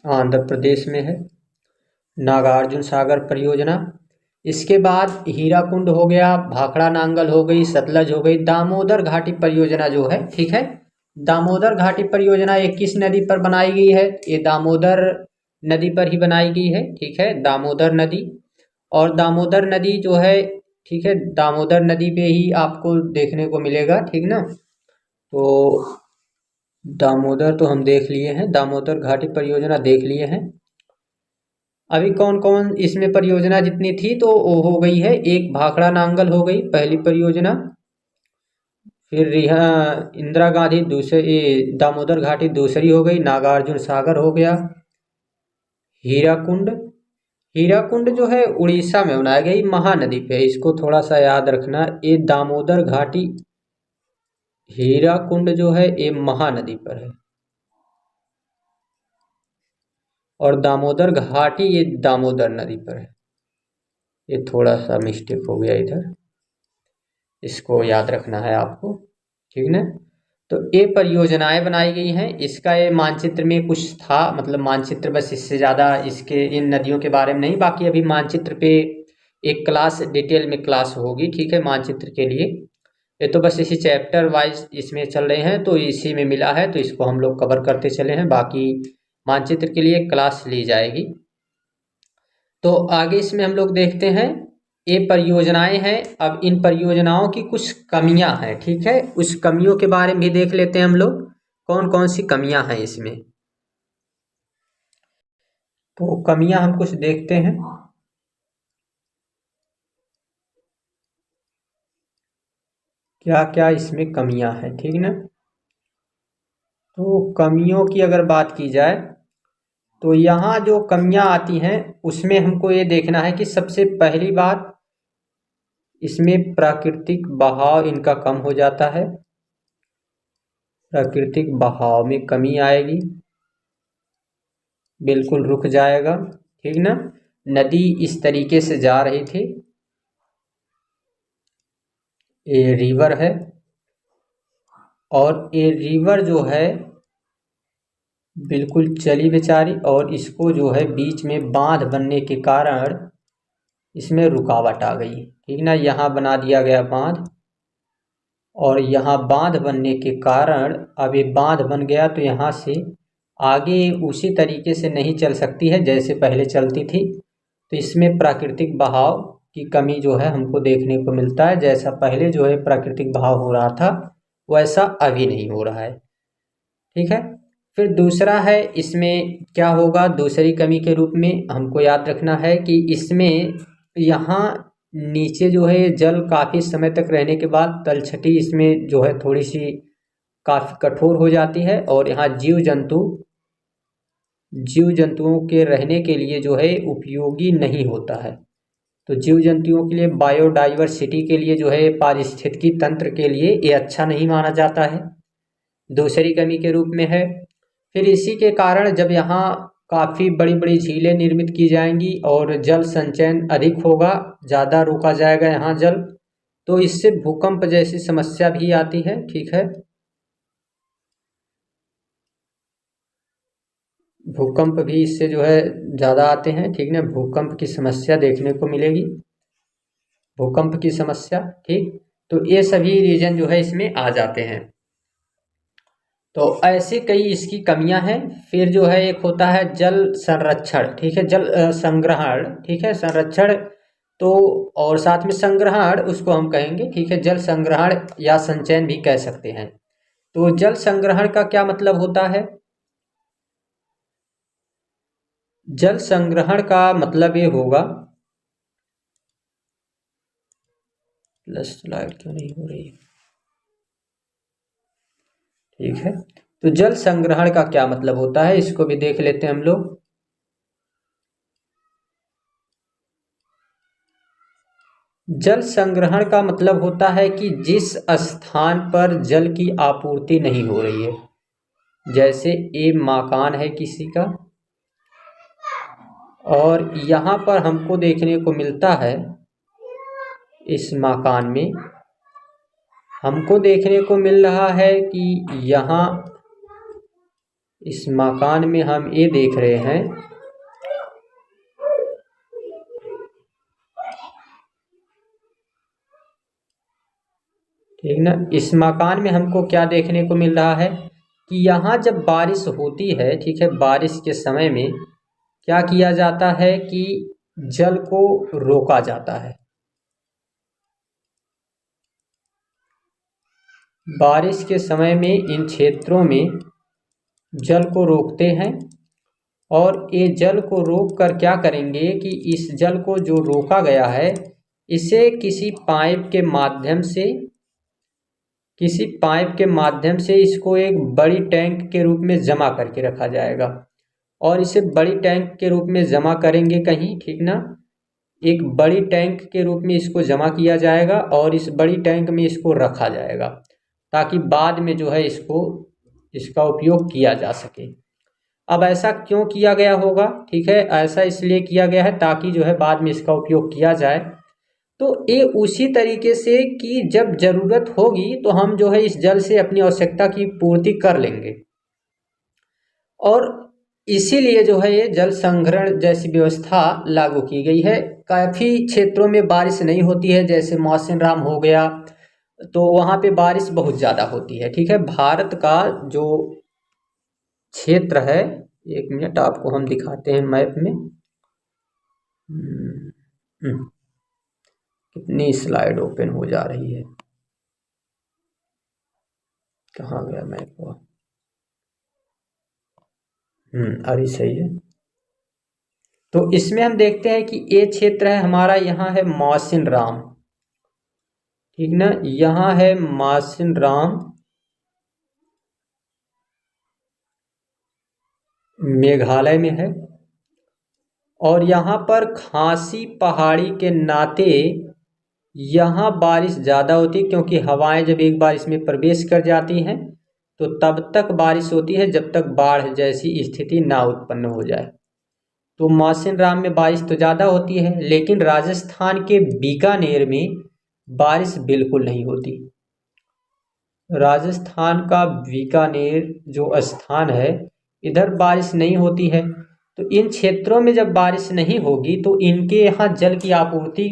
आंध्र प्रदेश में है नागार्जुन सागर परियोजना। इसके बाद हीराकुंड हो गया, भाखड़ा नांगल हो गई, सतलज हो गई, दामोदर घाटी परियोजना जो है, ठीक है, दामोदर घाटी परियोजना ये किस नदी पर बनाई गई है, ये दामोदर नदी पर ही बनाई गई है, ठीक है, दामोदर नदी। और दामोदर नदी जो है, ठीक है, दामोदर नदी पे ही आपको देखने को मिलेगा, ठीक ना। तो दामोदर तो हम देख लिए हैं, दामोदर घाटी परियोजना देख लिए हैं। अभी कौन कौन इसमें परियोजना जितनी थी तो वो हो गई है, एक भाखड़ा नांगल हो गई पहली परियोजना, फिर रिहा इंदिरा गांधी दूसरी, दामोदर घाटी दूसरी हो गई, नागार्जुन सागर हो गया, हीराकुंड। हीराकुंड जो है उड़ीसा में बनाया गया, ये महानदी पे है, इसको थोड़ा सा याद रखना। ये दामोदर घाटी, हीराकुंड जो है ये महानदी पर है, और दामोदर घाटी ये दामोदर नदी पर है। ये थोड़ा सा मिस्टेक हो गया इधर, इसको याद रखना है आपको, ठीक ना। तो ये परियोजनाएं बनाई गई हैं, इसका ये मानचित्र में कुछ था, मतलब मानचित्र बस, इससे ज़्यादा इसके इन नदियों के बारे में नहीं, बाकी अभी मानचित्र पे एक क्लास डिटेल में क्लास होगी, ठीक है, मानचित्र के लिए। ये तो बस इसी चैप्टर वाइज इसमें चल रहे हैं, तो इसी में मिला है तो इसको हम लोग कवर करते चले हैं। बाकी मानचित्र के लिए क्लास ली जाएगी। तो आगे इसमें हम लोग देखते हैं, ये परियोजनाएं हैं। अब इन परियोजनाओं की कुछ कमियां हैं, ठीक है, उस कमियों के बारे में भी देख लेते हैं हम लोग, कौन कौन सी कमियां हैं इसमें। तो कमियां हम कुछ देखते हैं। क्या क्या इसमें कमियां हैं, ठीक ना। तो कमियों की अगर बात की जाए तो यहाँ जो कमियां आती हैं उसमें हमको ये देखना है कि सबसे पहली बात, इसमें प्राकृतिक बहाव इनका कम हो जाता है, प्राकृतिक बहाव में कमी आएगी, बिल्कुल रुक जाएगा, ठीक ना। नदी इस तरीके से जा रही थी, ये रिवर है, और ये रिवर जो है बिल्कुल चली बेचारी, और इसको जो है बीच में बांध बनने के कारण इसमें रुकावट आ गई, ठीक ना। यहाँ बना दिया गया बांध, और यहाँ बांध बनने के कारण अब ये बांध बन गया तो यहाँ से आगे उसी तरीके से नहीं चल सकती है जैसे पहले चलती थी। तो इसमें प्राकृतिक बहाव की कमी जो है हमको देखने को मिलता है। जैसा पहले जो है प्राकृतिक बहाव हो रहा था वैसा अभी नहीं हो रहा है, ठीक है। फिर दूसरा है, इसमें क्या होगा, दूसरी कमी के रूप में हमको याद रखना है कि इसमें यहाँ नीचे जो है जल काफ़ी समय तक रहने के बाद तलछटी इसमें जो है थोड़ी सी काफ़ी कठोर हो जाती है, और यहाँ जीव जंतुओं के रहने के लिए जो है उपयोगी नहीं होता है। तो जीव जंतुओं के लिए, बायोडाइवर्सिटी के लिए जो है, पारिस्थितिकी तंत्र के लिए ये अच्छा नहीं माना जाता है, दूसरी कमी के रूप में है। फिर इसी के कारण जब यहाँ काफ़ी बड़ी बड़ी झीलें निर्मित की जाएंगी और जल संचयन अधिक होगा, ज़्यादा रोका जाएगा यहाँ जल, तो इससे भूकंप जैसी समस्या भी आती है, ठीक है। भूकंप भी इससे जो है ज़्यादा आते हैं, ठीक ना, भूकंप की समस्या देखने को मिलेगी, भूकंप की समस्या, ठीक। तो ये सभी रीजन जो है इसमें आ जाते हैं। तो ऐसे कई इसकी कमियां हैं। फिर जो है एक होता है जल संरक्षण, ठीक है, जल संग्रहण, ठीक है, संरक्षण तो, और साथ में संग्रहण उसको हम कहेंगे, ठीक है, जल संग्रहण या संचयन भी कह सकते हैं। तो जल संग्रहण का क्या मतलब होता है, जल संग्रहण का मतलब ये होगा, प्लस स्लाइड क्यों नहीं हो रही, ठीक है। तो जल संग्रहण का क्या मतलब होता है इसको भी देख लेते हैं हम लोग। जल संग्रहण का मतलब होता है कि जिस स्थान पर जल की आपूर्ति नहीं हो रही है, जैसे ये मकान है किसी का, और यहाँ पर हमको देखने को मिलता है, इस मकान में हमको देखने को मिल रहा है कि यहाँ इस मकान में हम ये देख रहे हैं, ठीक ना, इस मकान में हमको क्या देखने को मिल रहा है कि यहाँ जब बारिश होती है, ठीक है, बारिश के समय में क्या किया जाता है कि जल को रोका जाता है, बारिश के समय में इन क्षेत्रों में जल को रोकते हैं, और ये जल को रोक कर क्या करेंगे कि इस जल को जो रोका गया है इसे किसी पाइप के माध्यम से इसको एक बड़ी टैंक के रूप में जमा करके रखा जाएगा, और इसे बड़ी टैंक के रूप में जमा करेंगे कहीं, ठीक ना, एक बड़ी टैंक के रूप में इसको जमा किया जाएगा, और इस बड़ी टैंक में इसको रखा जाएगा ताकि बाद में जो है इसका उपयोग किया जा सके। अब ऐसा क्यों किया गया होगा, ठीक है, ऐसा इसलिए किया गया है ताकि जो है बाद में इसका उपयोग किया जाए। तो ये उसी तरीके से कि जब ज़रूरत होगी तो हम जो है इस जल से अपनी आवश्यकता की पूर्ति कर लेंगे, और इसीलिए जो है ये जल संग्रहण जैसी व्यवस्था लागू की गई है। काफ़ी क्षेत्रों में बारिश नहीं होती है, जैसे मौसिनराम हो गया, तो वहाँ पे बारिश बहुत ज़्यादा होती है। ठीक है, भारत का जो क्षेत्र है, 1 मिनट आपको हम दिखाते हैं मैप में। कितनी स्लाइड ओपन हो जा रही है, कहाँ गया मैप? अभी सही है। तो इसमें हम देखते हैं कि ये क्षेत्र है हमारा, यहाँ है मौसिनराम, ठीक ना, यहाँ है मौसिनराम, मेघालय में है। और यहाँ पर खासी पहाड़ी के नाते यहाँ बारिश ज़्यादा होती है, क्योंकि हवाएं जब एक बार इसमें प्रवेश कर जाती हैं तो तब तक बारिश होती है जब तक बाढ़ जैसी स्थिति ना उत्पन्न हो जाए। तो मौसिनराम में बारिश तो ज़्यादा होती है, लेकिन राजस्थान के बीकानेर में बारिश बिल्कुल नहीं होती। राजस्थान का बीकानेर जो स्थान है, इधर बारिश नहीं होती है। तो इन क्षेत्रों में जब बारिश नहीं होगी तो इनके यहाँ जल की आपूर्ति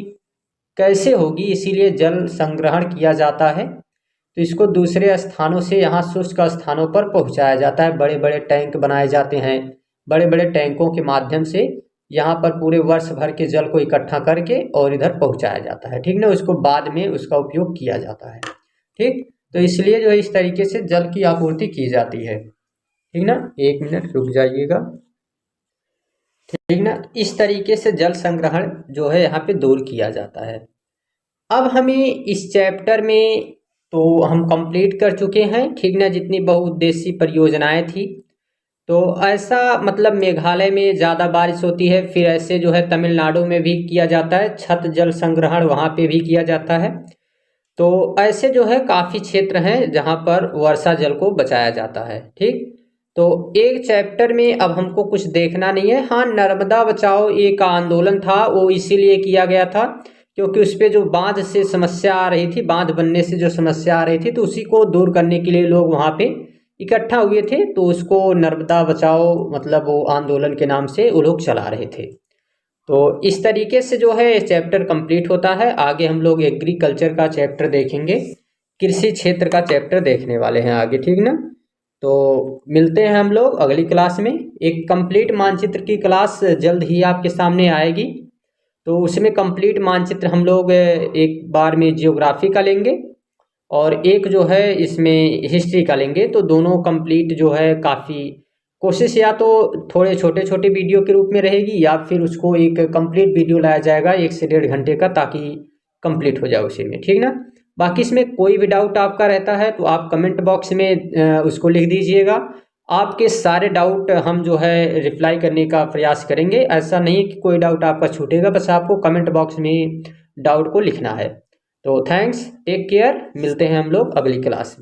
कैसे होगी, इसीलिए जल संग्रहण किया जाता है। तो इसको दूसरे स्थानों से यहाँ शुष्क स्थानों पर पहुँचाया जाता है। बड़े बड़े टैंक बनाए जाते हैं, बड़े बड़े टैंकों के माध्यम से यहाँ पर पूरे वर्ष भर के जल को इकट्ठा करके और इधर पहुँचाया जाता है, ठीक ना। उसको बाद में उसका उपयोग किया जाता है, ठीक। तो इसलिए जो है इस तरीके से जल की आपूर्ति की जाती है, ठीक ना। 1 मिनट रुक जाइएगा, ठीक ना। इस तरीके से जल संग्रहण जो है यहाँ पे दूर किया जाता है। अब हमें इस चैप्टर में तो हम कंप्लीट कर चुके हैं, ठीक ना, जितनी बहुउद्देशीय परियोजनाएं थी। तो ऐसा मतलब मेघालय में ज़्यादा बारिश होती है, फिर ऐसे जो है तमिलनाडु में भी किया जाता है, छत जल संग्रहण वहाँ पे भी किया जाता है। तो ऐसे जो है काफ़ी क्षेत्र हैं जहाँ पर वर्षा जल को बचाया जाता है, ठीक। तो एक चैप्टर में अब हमको कुछ देखना नहीं है। हाँ, नर्मदा बचाओ एक आंदोलन था, वो इसीलिए किया गया था क्योंकि उस पर जो बांध से समस्या आ रही थी, बांध बनने से जो समस्या आ रही थी, तो उसी को दूर करने के लिए लोग वहाँ पे इकट्ठा हुए थे। तो उसको नर्मदा बचाओ मतलब वो आंदोलन के नाम से वो लोग चला रहे थे। तो इस तरीके से जो है चैप्टर कंप्लीट होता है। आगे हम लोग एग्रीकल्चर का चैप्टर देखेंगे, कृषि क्षेत्र का चैप्टर देखने वाले हैं आगे, ठीक ना। तो मिलते हैं हम लोग अगली क्लास में। एक कंप्लीट मानचित्र की क्लास जल्द ही आपके सामने आएगी। तो उसमें कंप्लीट मानचित्र हम लोग एक बार में जियोग्राफी का लेंगे और एक जो है इसमें हिस्ट्री का लेंगे। तो दोनों कंप्लीट जो है काफ़ी कोशिश या तो थोड़े छोटे छोटे वीडियो के रूप में रहेगी या फिर उसको एक कंप्लीट वीडियो लाया जाएगा 1 से 1.5 घंटे का, ताकि कंप्लीट हो जाए उसी में, ठीक ना। बाकी इसमें कोई भी डाउट आपका रहता है तो आप कमेंट बॉक्स में उसको लिख दीजिएगा। आपके सारे डाउट हम जो है रिप्लाई करने का प्रयास करेंगे। ऐसा नहीं कि कोई डाउट आपका छूटेगा, बस आपको कमेंट बॉक्स में डाउट को लिखना है। तो थैंक्स, टेक केयर, मिलते हैं हम लोग अगली क्लास में।